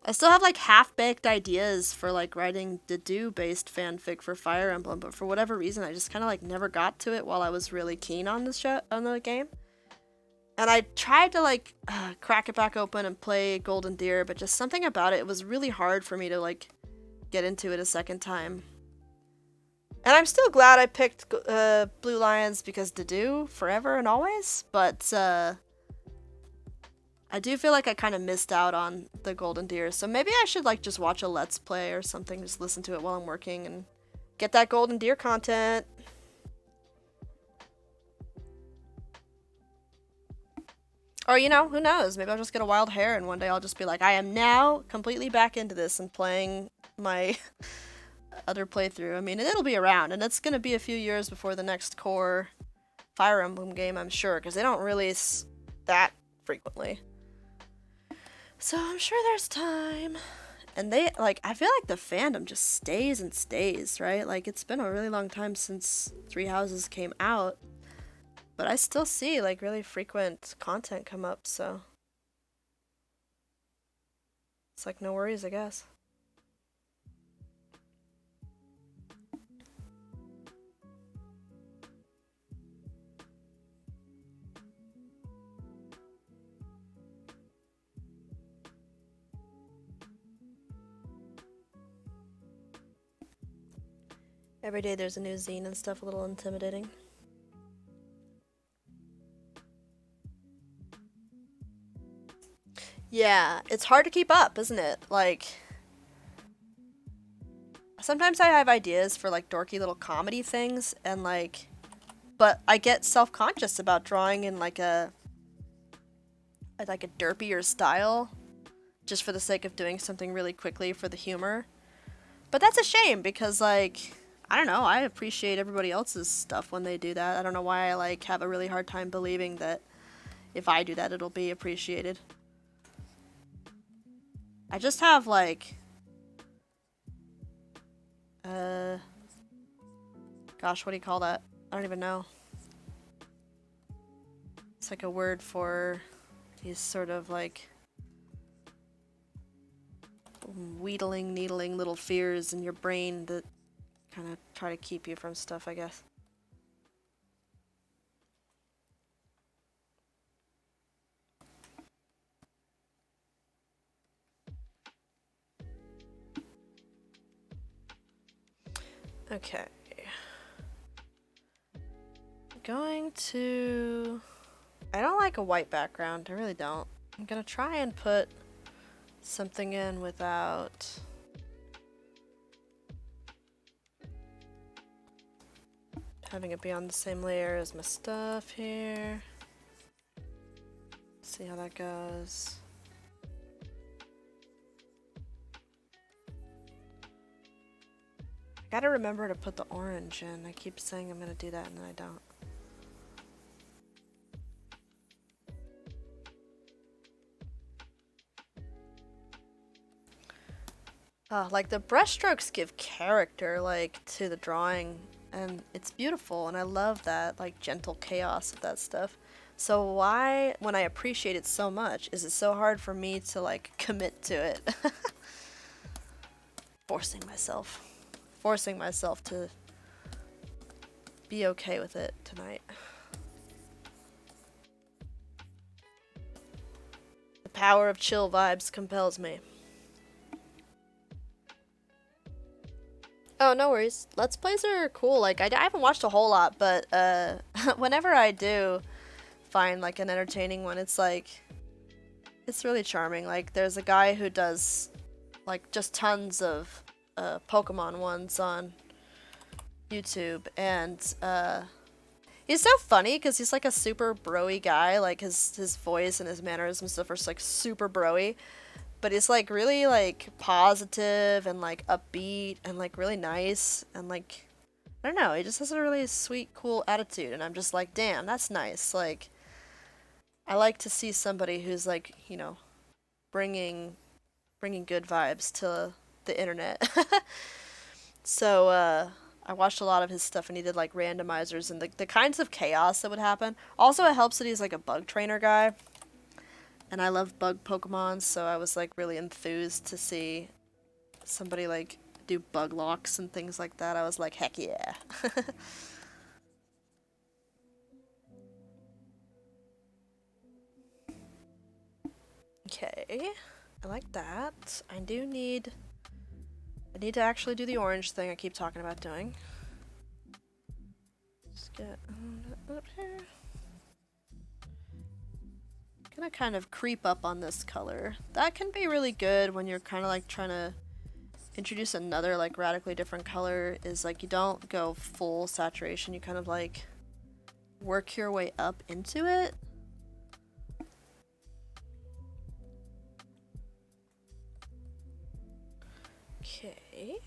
I still have like half-baked ideas for like writing Dedue based fanfic for Fire Emblem, but for whatever reason I just kind of like never got to it while I was really keen on the game. And I tried to like crack it back open and play Golden Deer, but just something about it was really hard for me to like get into it a second time. And I'm still glad I picked Blue Lions because Dedue forever and always, but I do feel like I kind of missed out on the Golden Deer, so maybe I should like just watch a Let's Play or something, just listen to it while I'm working and get that Golden Deer content. Or, you know, who knows? Maybe I'll just get a wild hair and one day I'll just be like, I am now completely back into this and playing my other playthrough. I mean, it'll be around, and it's gonna be a few years before the next core Fire Emblem game, I'm sure, because they don't release that frequently. So I'm sure there's time. And they, like, I feel like the fandom just stays and stays, right? Like, it's been a really long time since Three Houses came out. But I still see, like, really frequent content come up, so. It's like, no worries, I guess. Every day there's a new zine and stuff, a little intimidating. Yeah, it's hard to keep up, isn't it? Like, sometimes I have ideas for like dorky little comedy things, and like, but I get self-conscious about drawing in like a derpier style, just for the sake of doing something really quickly for the humor. But that's a shame because like, I don't know, I appreciate everybody else's stuff when they do that. I don't know why I like have a really hard time believing that if I do that it'll be appreciated. I just have like uh gosh, what do you call that? I don't even know. It's like a word for these sort of like wheedling, needling little fears in your brain that kind of try to keep you from stuff, I guess. Okay. Going to... I don't like a white background. I really don't. I'm gonna try and put something in without having it be on the same layer as my stuff here. See how that goes. I gotta remember to put the orange in. I keep saying I'm gonna do that and then I don't. Like the brushstrokes give character, like, to the drawing, and it's beautiful, and I love that, like, gentle chaos of that stuff. So why, when I appreciate it so much, is it so hard for me to, like, commit to it? Forcing myself. Forcing myself to be okay with it tonight. The power of chill vibes compels me. Oh, no worries. Let's Plays are cool. Like, I haven't watched a whole lot, but whenever I do find, like, an entertaining one, it's, like, it's really charming. Like, there's a guy who does, like, just tons of Pokemon ones on YouTube, and he's so funny because he's, like, a super bro-y guy. Like, his voice and his mannerisms and stuff are just, like, super bro-y. But it's like really like positive and like upbeat and like really nice and like I don't know, he just has a really sweet, cool attitude and I'm just like, damn, that's nice. Like I like to see somebody who's like, you know, bringing good vibes to the internet. So I watched a lot of his stuff and he did like randomizers and the kinds of chaos that would happen. Also it helps that he's like a bug trainer guy. And I love bug Pokemon, so I was like really enthused to see somebody like do bug locks and things like that. I was like, heck yeah. Okay, I like that. I need to actually do the orange thing I keep talking about doing. Just get up here. Gonna kind of creep up on this color. That can be really good when you're kind of like trying to introduce another like radically different color, is like you don't go full saturation, you kind of like work your way up into it. Okay.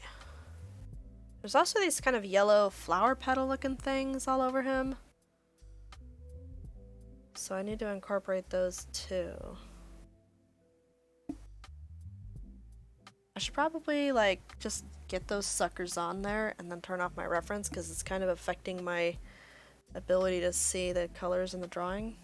There's also these kind of yellow flower petal looking things all over him. So I need to incorporate those too. I should probably like just get those suckers on there and then turn off my reference because it's kind of affecting my ability to see the colors in the drawing.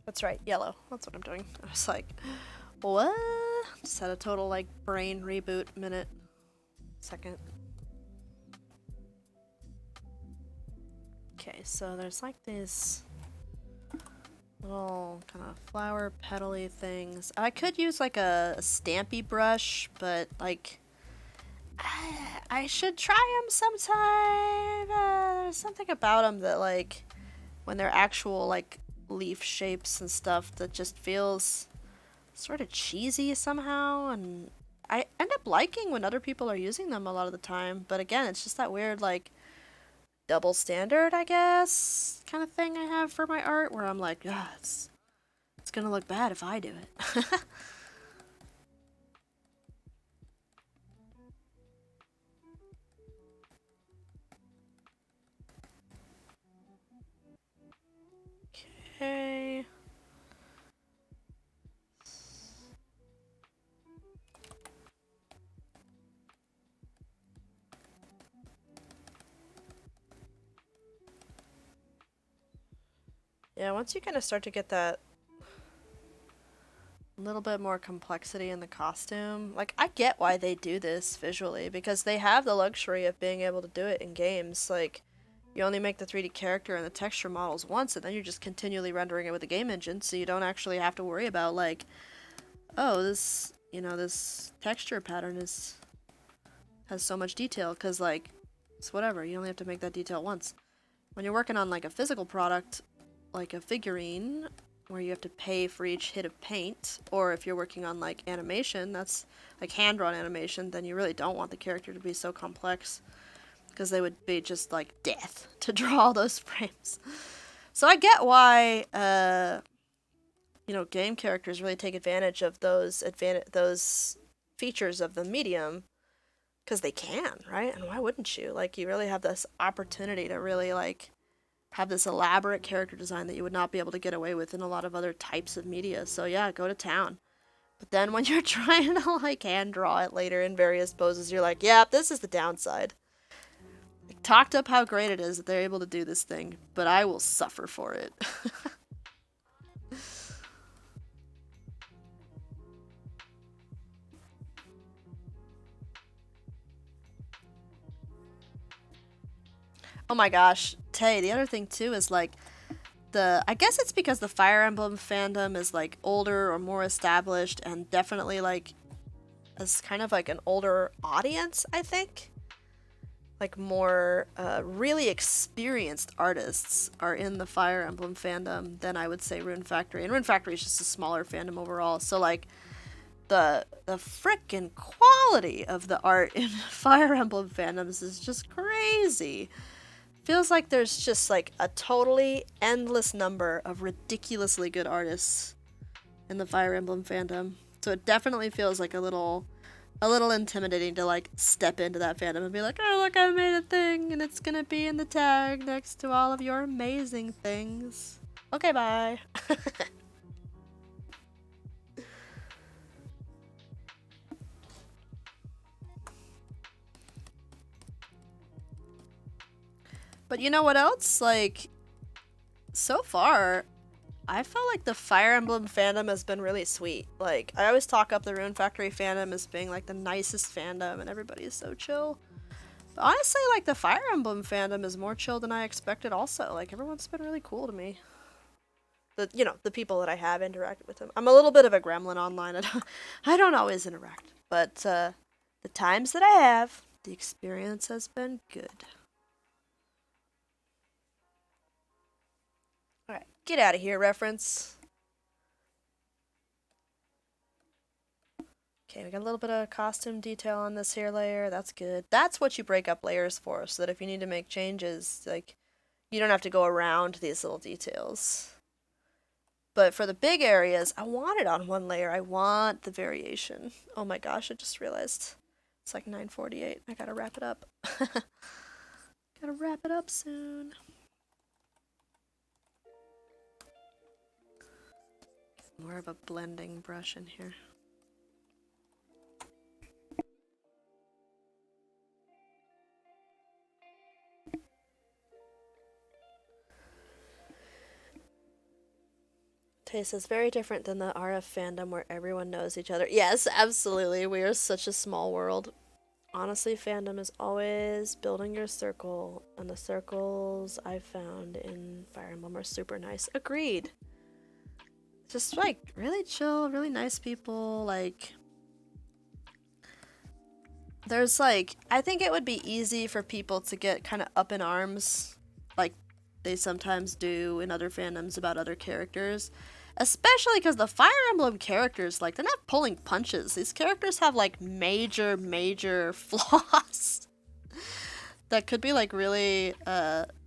That's right, yellow. That's what I'm doing. I was like, what? Just had a total like brain reboot minute. Second. Okay, so there's like these little kind of flower petally things. I could use like a stampy brush, but like I should try them sometime. There's something about them that like when they're actual like leaf shapes and stuff that just feels sort of cheesy somehow, and I end up liking when other people are using them a lot of the time, but again, it's just that weird like double standard, I guess, kind of thing I have for my art where I'm like, ah, it's gonna look bad if I do it. Okay. Yeah, once you kind of start to get that little bit more complexity in the costume, like I get why they do this visually because they have the luxury of being able to do it in games. Like you only make the 3D character and the texture models once, and then you're just continually rendering it with the game engine, so you don't actually have to worry about like, oh, this, you know, this texture pattern has so much detail, because like It's whatever. You only have to make that detail once. When you're working on like a physical product, like a figurine, where you have to pay for each hit of paint, or if you're working on like animation, that's like hand-drawn animation, then you really don't want the character to be so complex, because they would be just like death to draw all those frames. So I get why, game characters really take advantage of those features of the medium, because they can, right? And why wouldn't you? Like, you really have this opportunity to really like have this elaborate character design that you would not be able to get away with in a lot of other types of media. So yeah, go to town. But then when you're trying to like hand draw it later in various poses, you're like, yeah, this is the downside. Like, talked up how great it is that they're able to do this thing, but I will suffer for it. Oh my gosh, Tay, the other thing too is like I guess it's because the Fire Emblem fandom is like older or more established and definitely like as kind of like an older audience, I think. Like more really experienced artists are in the Fire Emblem fandom than I would say Rune Factory. And Rune Factory is just a smaller fandom overall. So like the frickin' quality of the art in Fire Emblem fandoms is just crazy. Feels like there's just like a totally endless number of ridiculously good artists in the Fire Emblem fandom. So it definitely feels like a little intimidating to like step into that fandom and be like, oh look, I made a thing and it's gonna be in the tag next to all of your amazing things. Okay, bye. But you know what else? Like, so far, I felt like the Fire Emblem fandom has been really sweet. Like, I always talk up the Rune Factory fandom as being like the nicest fandom and everybody is so chill. But honestly, like, the Fire Emblem fandom is more chill than I expected also. Like, everyone's been really cool to me. The people that I have interacted with them. I'm a little bit of a gremlin online. I don't always interact. But the times that I have, the experience has been good. Alright, get out of here, reference. Okay, we got a little bit of costume detail on this here layer. That's good. That's what you break up layers for, so that if you need to make changes, like, you don't have to go around these little details. But for the big areas, I want it on one layer. I want the variation. Oh my gosh, I just realized. It's like 9:48. I gotta wrap it up. Gotta wrap it up soon. More of a blending brush in here. Taste is very different than the RF fandom where everyone knows each other. Yes, absolutely. We are such a small world. Honestly, fandom is always building your circle, and the circles I've found in Fire Emblem are super nice. Agreed. Just like really chill, really nice people. Like, there's like, I think it would be easy for people to get kind of up in arms, like they sometimes do in other fandoms about other characters. Especially because the Fire Emblem characters, like, they're not pulling punches. These characters have, like, major, major flaws that could be, like, really,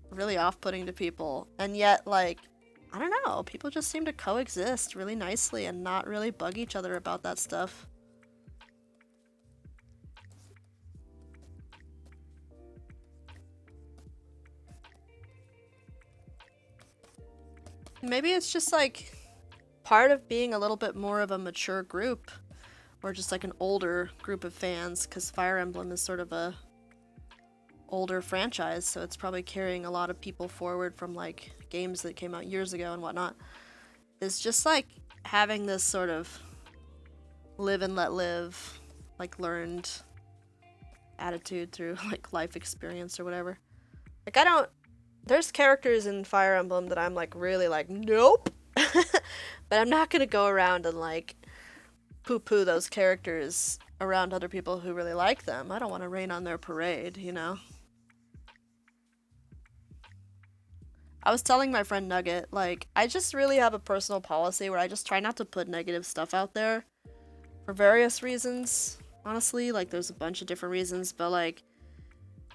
really off-putting to people. And yet, like, I don't know, people just seem to coexist really nicely and not really bug each other about that stuff. Maybe it's just, like, part of being a little bit more of a mature group, or just like an older group of fans, because Fire Emblem is sort of a older franchise, so it's probably carrying a lot of people forward from like games that came out years ago and whatnot. It's just like having this sort of live and let live, like learned attitude through like life experience or whatever. Like, I don't, there's characters in Fire Emblem that I'm like really like, nope. But I'm not gonna go around and like poo-poo those characters around other people who really like them. I don't want to rain on their parade, you know? I was telling my friend Nugget, like, I just really have a personal policy where I just try not to put negative stuff out there for various reasons. Honestly, like, there's a bunch of different reasons, but like,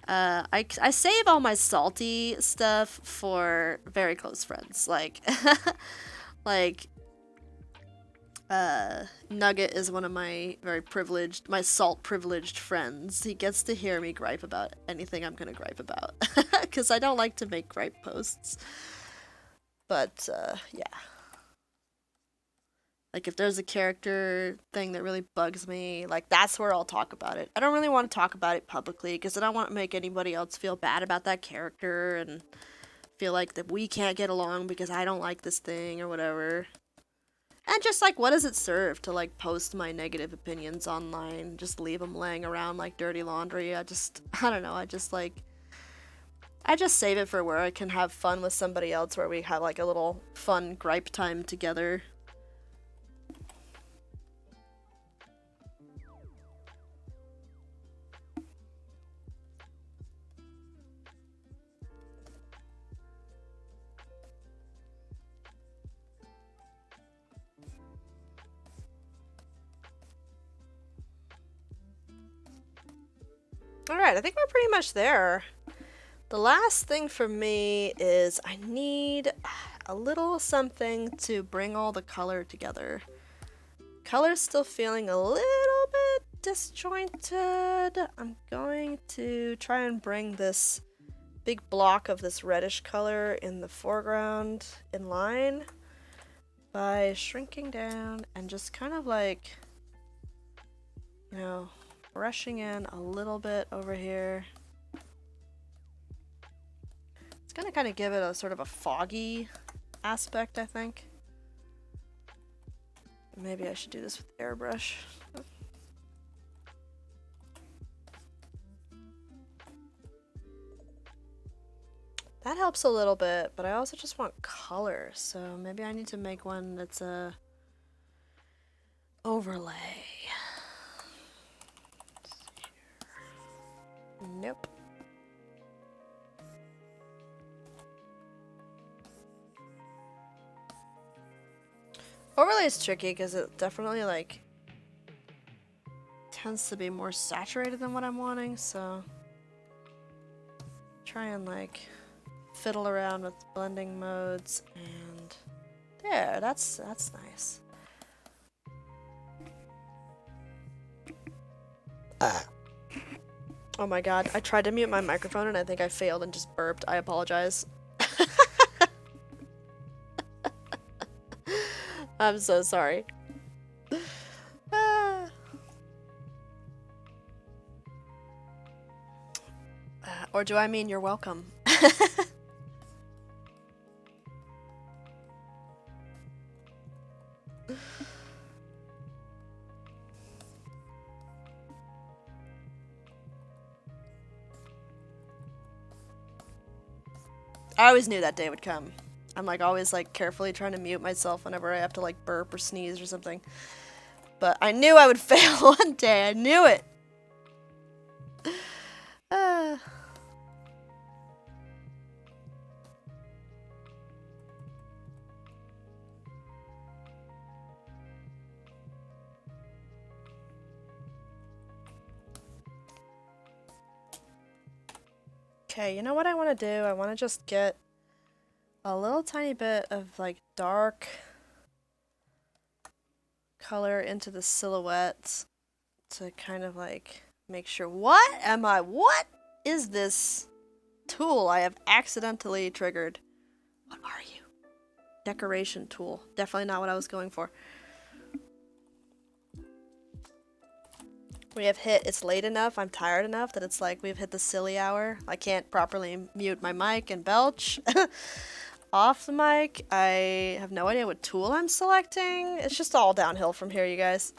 I save all my salty stuff for very close friends. Like, like, Nugget is one of my very privileged, my salt privileged friends. He gets to hear me gripe about anything I'm gonna gripe about. Because I don't like to make gripe posts. But, yeah. Like, if there's a character thing that really bugs me, like, that's where I'll talk about it. I don't really want to talk about it publicly because I don't want to make anybody else feel bad about that character and feel like that we can't get along because I don't like this thing or whatever. And just, like, what does it serve to, like, post my negative opinions online? Just leave them laying around like dirty laundry? I don't know, I just save it for where I can have fun with somebody else, where we have, like, a little fun gripe time together. Alright, I think we're pretty much there. The last thing for me is I need a little something to bring all the color together. Color's still feeling a little bit disjointed. I'm going to try and bring this big block of this reddish color in the foreground in line by shrinking down and just kind of like, you know, brushing in a little bit over here. It's gonna kind of give it a sort of a foggy aspect, I think. Maybe I should do this with the airbrush. That helps a little bit, but I also just want color, so maybe I need to make one that's a overlay. Nope. Overlay is tricky because it definitely like tends to be more saturated than what I'm wanting, so try and like fiddle around with blending modes, and there, that's nice. Oh my god, I tried to mute my microphone and I think I failed and just burped. I apologize. I'm so sorry. Or do I mean you're welcome? I always knew that day would come. I'm like always like carefully trying to mute myself whenever I have to like burp or sneeze or something. But I knew I would fail one day. I knew it. Okay, you know what I want to do? I want to just get a little tiny bit of like dark color into the silhouettes to kind of like make sure. What is this tool I have accidentally triggered? What are you? Decoration tool. Definitely not what I was going for. We have hit, it's late enough, I'm tired enough that it's like we've hit the silly hour. I can't properly mute my mic and belch. Off the mic, I have no idea what tool I'm selecting. It's just all downhill from here, you guys.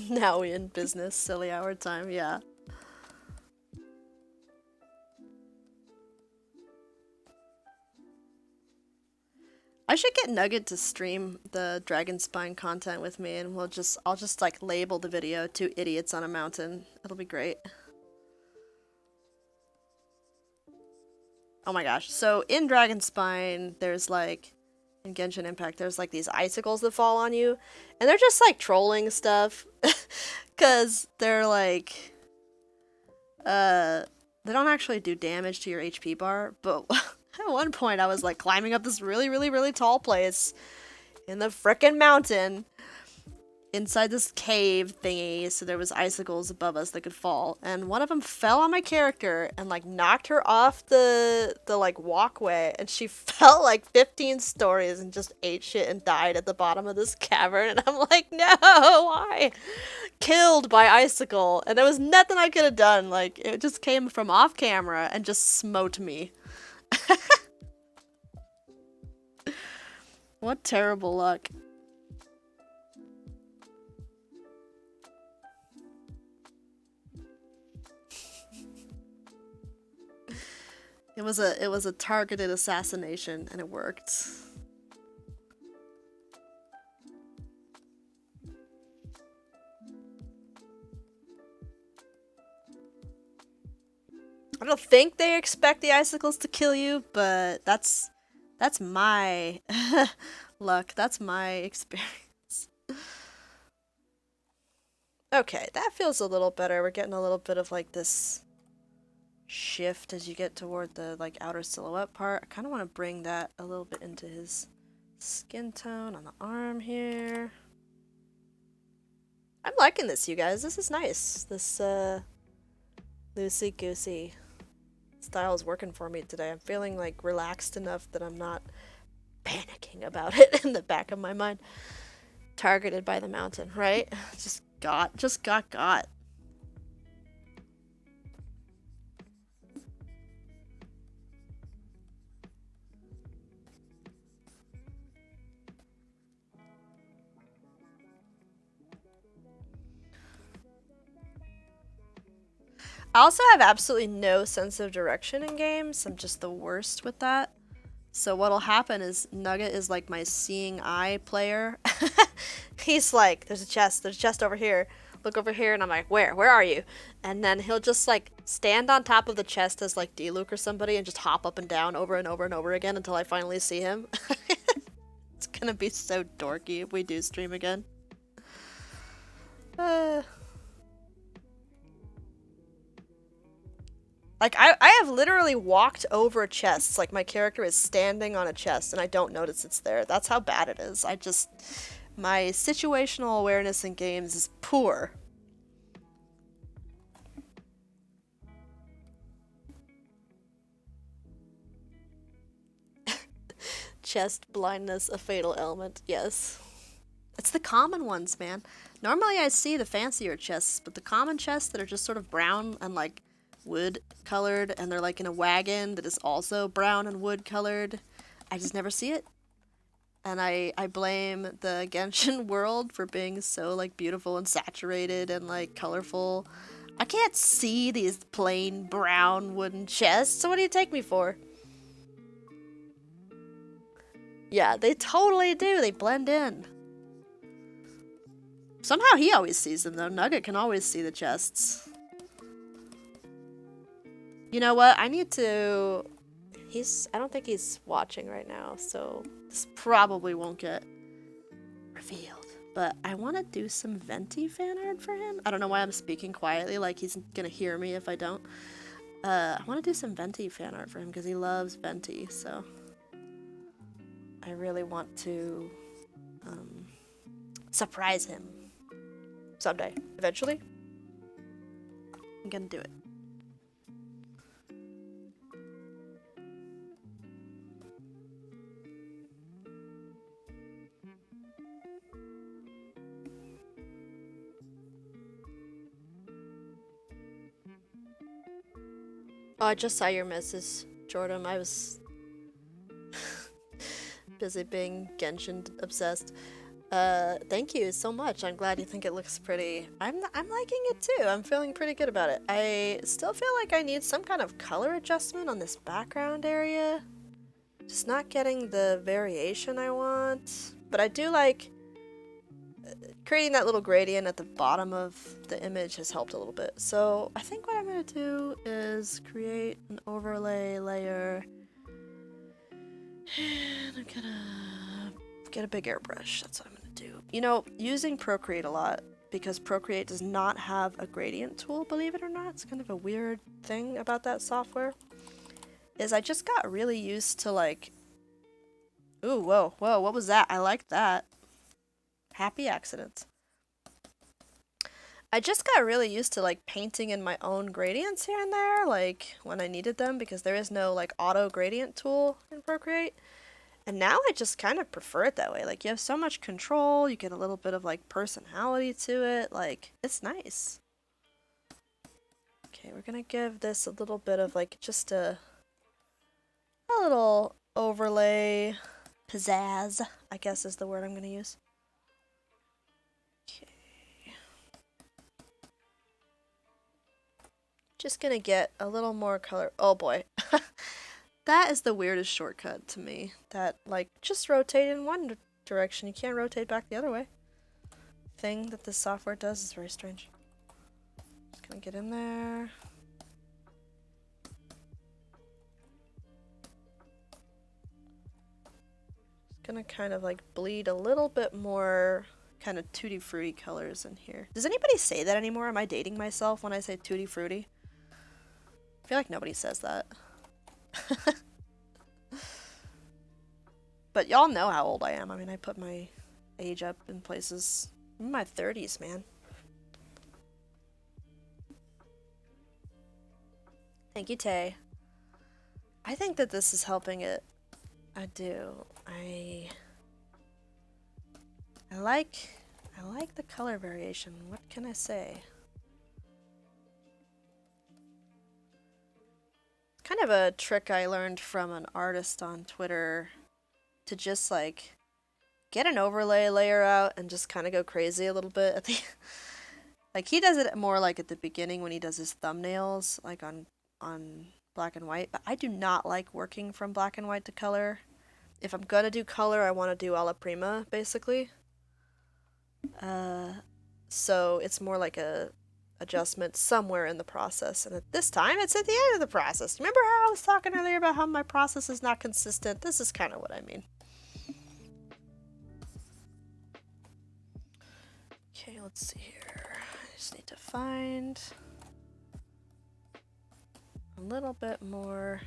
Now we in business, silly hour time, yeah. I should get Nugget to stream the Dragon Spine content with me, and I'll just like label the video "Two Idiots on a Mountain." It'll be great. Oh my gosh. So in Dragon Spine, there's like in Genshin Impact, there's like these icicles that fall on you, and they're just like trolling stuff, cause they're like, they don't actually do damage to your HP bar. But at one point, I was like climbing up this really tall place in the frickin' mountain, inside this cave thingy, so there was icicles above us that could fall, and one of them fell on my character and like knocked her off the like walkway, and she fell like 15 stories and just ate shit and died at the bottom of this cavern, and I'm like, no, why? Killed by icicle, and there was nothing I could have done. Like, it just came from off camera and just smote me. What terrible luck. It was a targeted assassination, and it worked. I don't think they expect the icicles to kill you, but that's my luck. That's my experience. Okay, that feels a little better. We're getting a little bit of like this shift as you get toward the like outer silhouette part. I kind of want to bring that a little bit into his skin tone on the arm here. I'm liking this, you guys. This is nice. This loosey-goosey style is working for me today. I'm feeling like relaxed enough that I'm not panicking about it in the back of my mind. Targeted by the mountain, right? Just got. I also have absolutely no sense of direction in games. I'm just the worst with that. So what'll happen is Nugget is like my seeing eye player. He's like, there's a chest over here. Look over here, and I'm like, where are you? And then he'll just like stand on top of the chest as like D-Luke or somebody and just hop up and down over and over and over again until I finally see him. It's gonna be so dorky if we do stream again. Like, I have literally walked over chests. Like, my character is standing on a chest, and I don't notice it's there. That's how bad it is. My situational awareness in games is poor. Chest blindness, a fatal ailment. Yes. It's the common ones, man. Normally I see the fancier chests, but the common chests that are just sort of brown and, like, wood colored, and they're like in a wagon that is also brown and wood colored, I just never see it. And I blame the Genshin world for being so like beautiful and saturated and like colorful. I can't see these plain brown wooden chests, so what do you take me for? Yeah, they totally do. They blend in. Somehow he always sees them though. Nugget can always see the chests. You know what? I need to... I don't think he's watching right now, so this probably won't get revealed. But I want to do some Venti fan art for him. I don't know why I'm speaking quietly, like he's gonna hear me if I don't. I want to do some Venti fan art for him because he loves Venti, so... I really want to surprise him. Someday. Eventually. I'm gonna do it. Oh, I just saw your message, Jordan. I was busy being Genshin obsessed. Thank you so much. I'm glad you think it looks pretty. I'm liking it too. I'm feeling pretty good about it. I still feel like I need some kind of color adjustment on this background area. Just not getting the variation I want. But I do like creating that little gradient at the bottom of the image has helped a little bit. So I think what I'm going to do is create an overlay layer. And I'm going to get a big airbrush. That's what I'm going to do. You know, using Procreate a lot, because Procreate does not have a gradient tool, believe it or not. It's kind of a weird thing about that software. Is I just got really used to like, ooh, whoa, whoa, what was that? I like that. Happy accidents. I just got really used to like painting in my own gradients here and there, like when I needed them, because there is no like auto gradient tool in Procreate. And now I just kind of prefer it that way. Like you have so much control, you get a little bit of like personality to it, like it's nice. Okay, we're gonna give this a little bit of like just a little overlay pizzazz, I guess is the word I'm gonna use. Okay. Just gonna get a little more color. Oh boy. That is the weirdest shortcut to me. That, like, just rotate in one direction. You can't rotate back the other way. Thing that this software does is very strange. Just gonna get in there. Just gonna kind of like bleed a little bit more kind of tutti frutti colors in here. Does anybody say that anymore? Am I dating myself when I say tutti frutti? I feel like nobody says that. But y'all know how old I am. I mean, I put my age up in places. I'm in my 30s, man. Thank you, Tay. I think that this is helping it. I do. I like the color variation. What can I say? Kind of a trick I learned from an artist on Twitter to just like get an overlay layer out and just kind of go crazy a little bit at the like he does it more like at the beginning when he does his thumbnails like on black and white, but I do not like working from black and white to color. If I'm gonna do color, I want to do alla prima basically. So it's more like a adjustment somewhere in the process, and at this time it's at the end of the process. Remember how I was talking earlier about how my process is not consistent? This is kind of what I mean. Okay, let's see here. I just need to find a little bit more.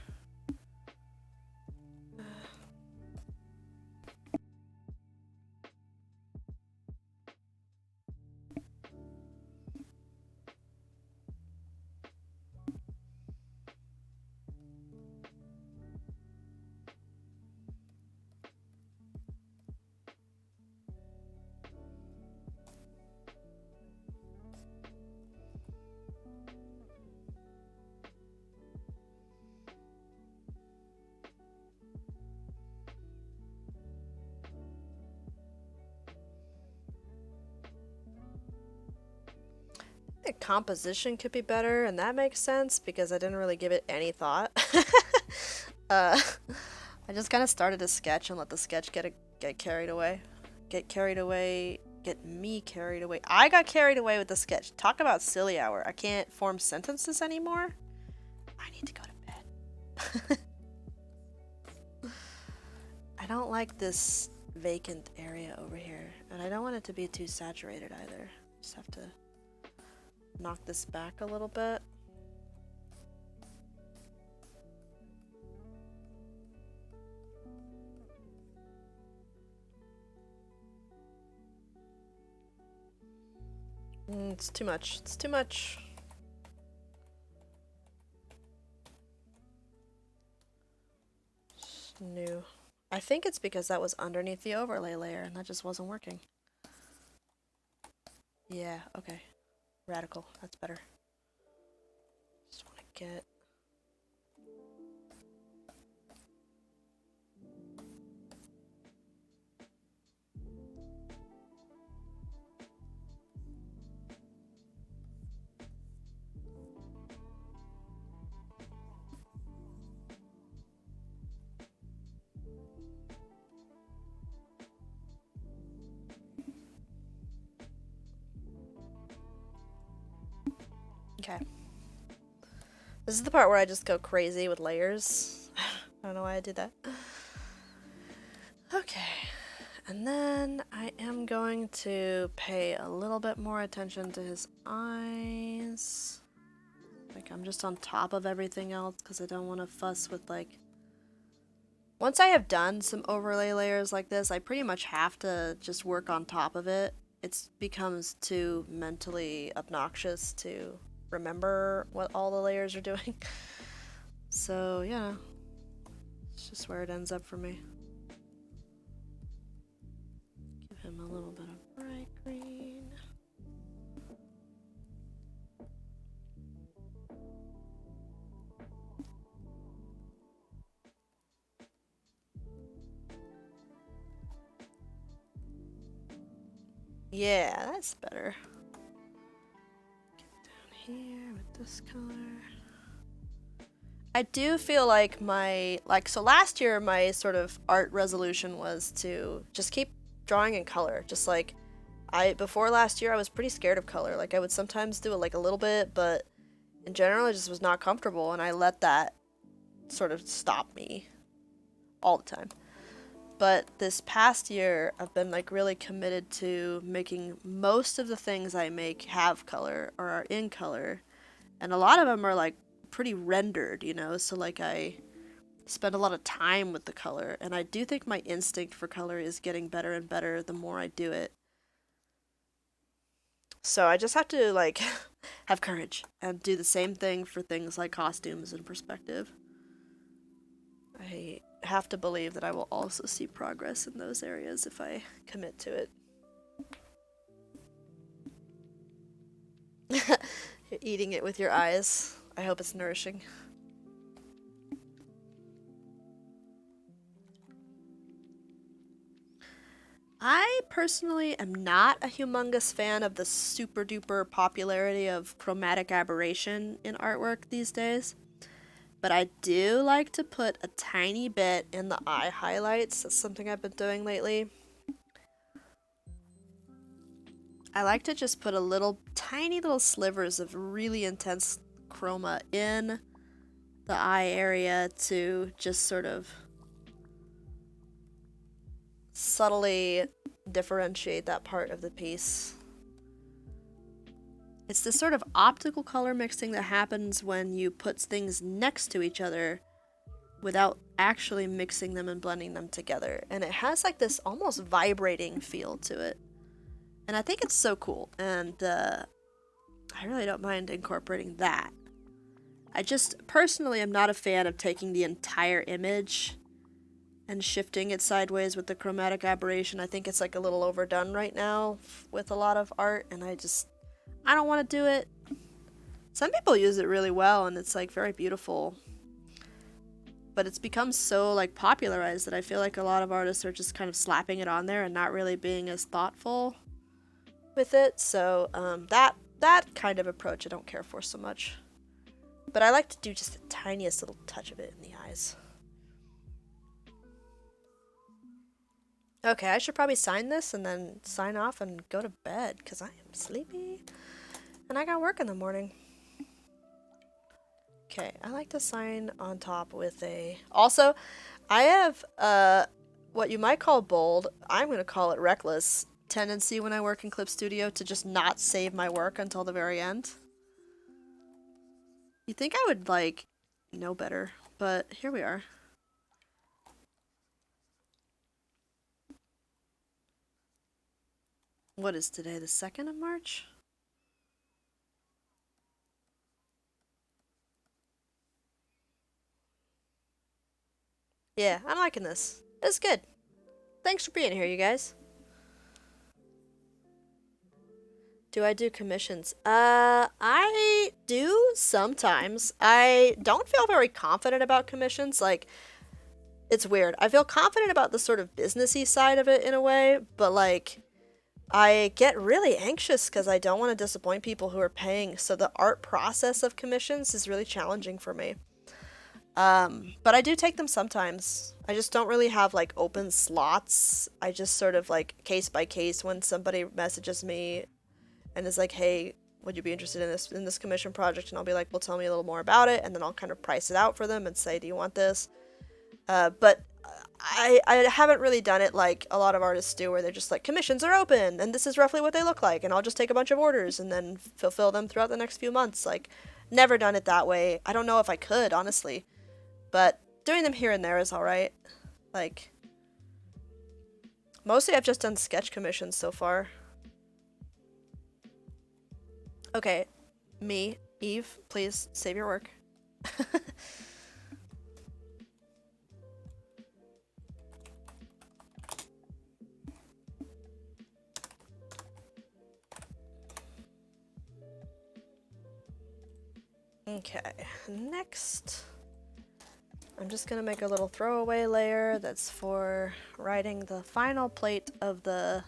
The composition could be better, and that makes sense because I didn't really give it any thought. I just kind of started a sketch and let the sketch get carried away. Get me carried away. I got carried away with the sketch. Talk about silly hour. I can't form sentences anymore. I need to go to bed. I don't like this vacant area over here, and I don't want it to be too saturated either. Just have to knock this back a little bit. It's too much. It's too much. New. I think it's because that was underneath the overlay layer and that just wasn't working. Yeah, okay. Radical. That's better. Just want to get... This is the part where I just go crazy with layers. I don't know why I do that. Okay. And then I am going to pay a little bit more attention to his eyes. Like, I'm just on top of everything else because I don't want to fuss with, like... Once I have done some overlay layers like this, I pretty much have to just work on top of it. It becomes too mentally obnoxious to remember what all the layers are doing. So, yeah. It's just where it ends up for me. Give him a little bit of bright green. Yeah, that's better. Get down here with this color. I do feel like so last year my sort of art resolution was to just keep drawing in color. Just like, before last year I was pretty scared of color. Like, I would sometimes do it like a little bit, but in general I just was not comfortable, and I let that sort of stop me all the time. But this past year, I've been like really committed to making most of the things I make have color or are in color. And a lot of them are like pretty rendered, you know? So like I spend a lot of time with the color. And I do think my instinct for color is getting better and better the more I do it. So I just have to like have courage and do the same thing for things like costumes and perspective. I have to believe that I will also see progress in those areas if I commit to it. You're eating it with your eyes. I hope it's nourishing. I personally am not a humongous fan of the super duper popularity of chromatic aberration in artwork these days. But I do like to put a tiny bit in the eye highlights. That's something I've been doing lately. I like to just put a little, tiny little slivers of really intense chroma in the eye area to just sort of subtly differentiate that part of the piece. It's this sort of optical color mixing that happens when you put things next to each other without actually mixing them and blending them together. And it has like this almost vibrating feel to it. And I think it's so cool. And I really don't mind incorporating that. I just personally am not a fan of taking the entire image and shifting it sideways with the chromatic aberration. I think it's like a little overdone right now with a lot of art, and I don't want to do it. Some people use it really well, and it's like very beautiful. But it's become so like popularized that I feel like a lot of artists are just kind of slapping it on there and not really being as thoughtful with it. So that kind of approach I don't care for so much. But I like to do just the tiniest little touch of it in the eyes. Okay, I should probably sign this and then sign off and go to bed because I am sleepy and I got work in the morning. Okay, I like to sign on top with a... Also, I have what you might call bold, I'm going to call it reckless, tendency when I work in Clip Studio to just not save my work until the very end. You'd think I would, like, know better, but here we are. What is today, the 2nd of March? Yeah, I'm liking this. It's good. Thanks for being here, you guys. Do I do commissions? I do sometimes. I don't feel very confident about commissions. Like, it's weird. I feel confident about the sort of businessy side of it in a way, but like, I get really anxious because I don't want to disappoint people who are paying. So the art process of commissions is really challenging for me. But I do take them sometimes. I just don't really have like open slots. I just sort of like case by case when somebody messages me and is like, hey, would you be interested in this commission project? And I'll be like, well, tell me a little more about it, and then I'll kind of price it out for them and say, do you want this? But I haven't really done it like a lot of artists do, where they're just like, commissions are open, and this is roughly what they look like, and I'll just take a bunch of orders and then fulfill them throughout the next few months. Like, never done it that way. I don't know if I could, honestly, but doing them here and there is alright. Like, mostly I've just done sketch commissions so far. Okay, me, Eve, please save your work. Okay, next, I'm just gonna make a little throwaway layer that's for writing the final plate of the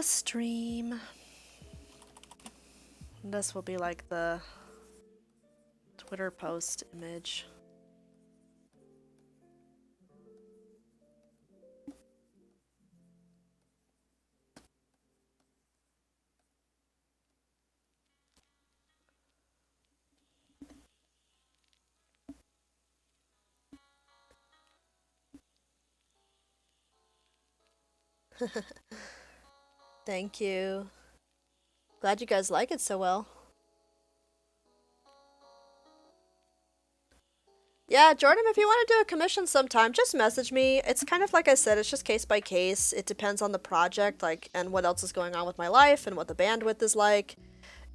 stream. This will be like the Twitter post image. Thank you. Glad you guys like it so well. Yeah, Jordan, if you want to do a commission sometime, just message me. It's kind of like I said, it's just case by case. It depends on the project, like, and what else is going on with my life and what the bandwidth is like.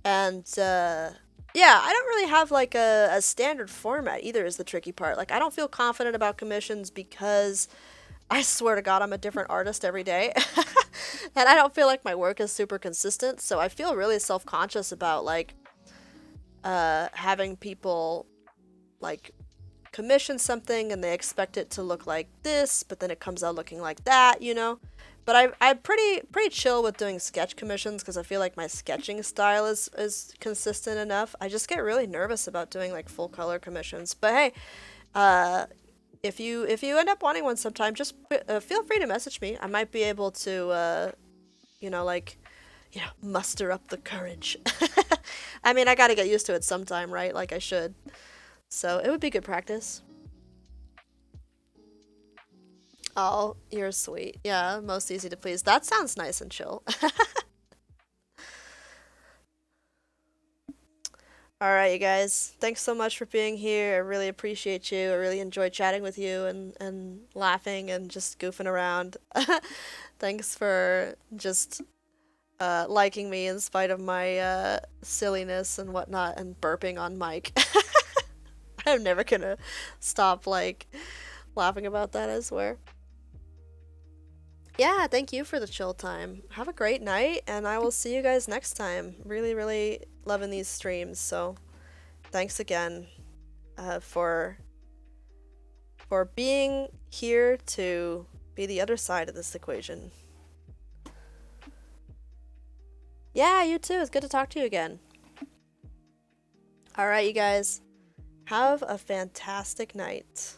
And, yeah, I don't really have like a standard format either, is the tricky part. Like, I don't feel confident about commissions because I swear to God, I'm a different artist every day. And I don't feel like my work is super consistent, so I feel really self-conscious about, like, having people, like, commission something and they expect it to look like this, but then it comes out looking like that, you know? But I'm pretty chill with doing sketch commissions because I feel like my sketching style is consistent enough. I just get really nervous about doing, like, full color commissions. But hey, if you end up wanting one sometime, just feel free to message me. I might be able to, you know, like, you know, muster up the courage. I mean, I gotta get used to it sometime, right? Like I should. So it would be good practice. Oh, you're sweet. Yeah, most easy to please. That sounds nice and chill. Alright, you guys. Thanks so much for being here. I really appreciate you. I really enjoyed chatting with you and laughing and just goofing around. Thanks for just liking me in spite of my silliness and whatnot and burping on mic. I'm never gonna stop, like, laughing about that, I swear. Yeah, thank you for the chill time. Have a great night, and I will see you guys next time. Really, really loving these streams, so thanks again for being here to be the other side of this equation. Yeah, you too. It's good to talk to you again. Alright, you guys. Have a fantastic night.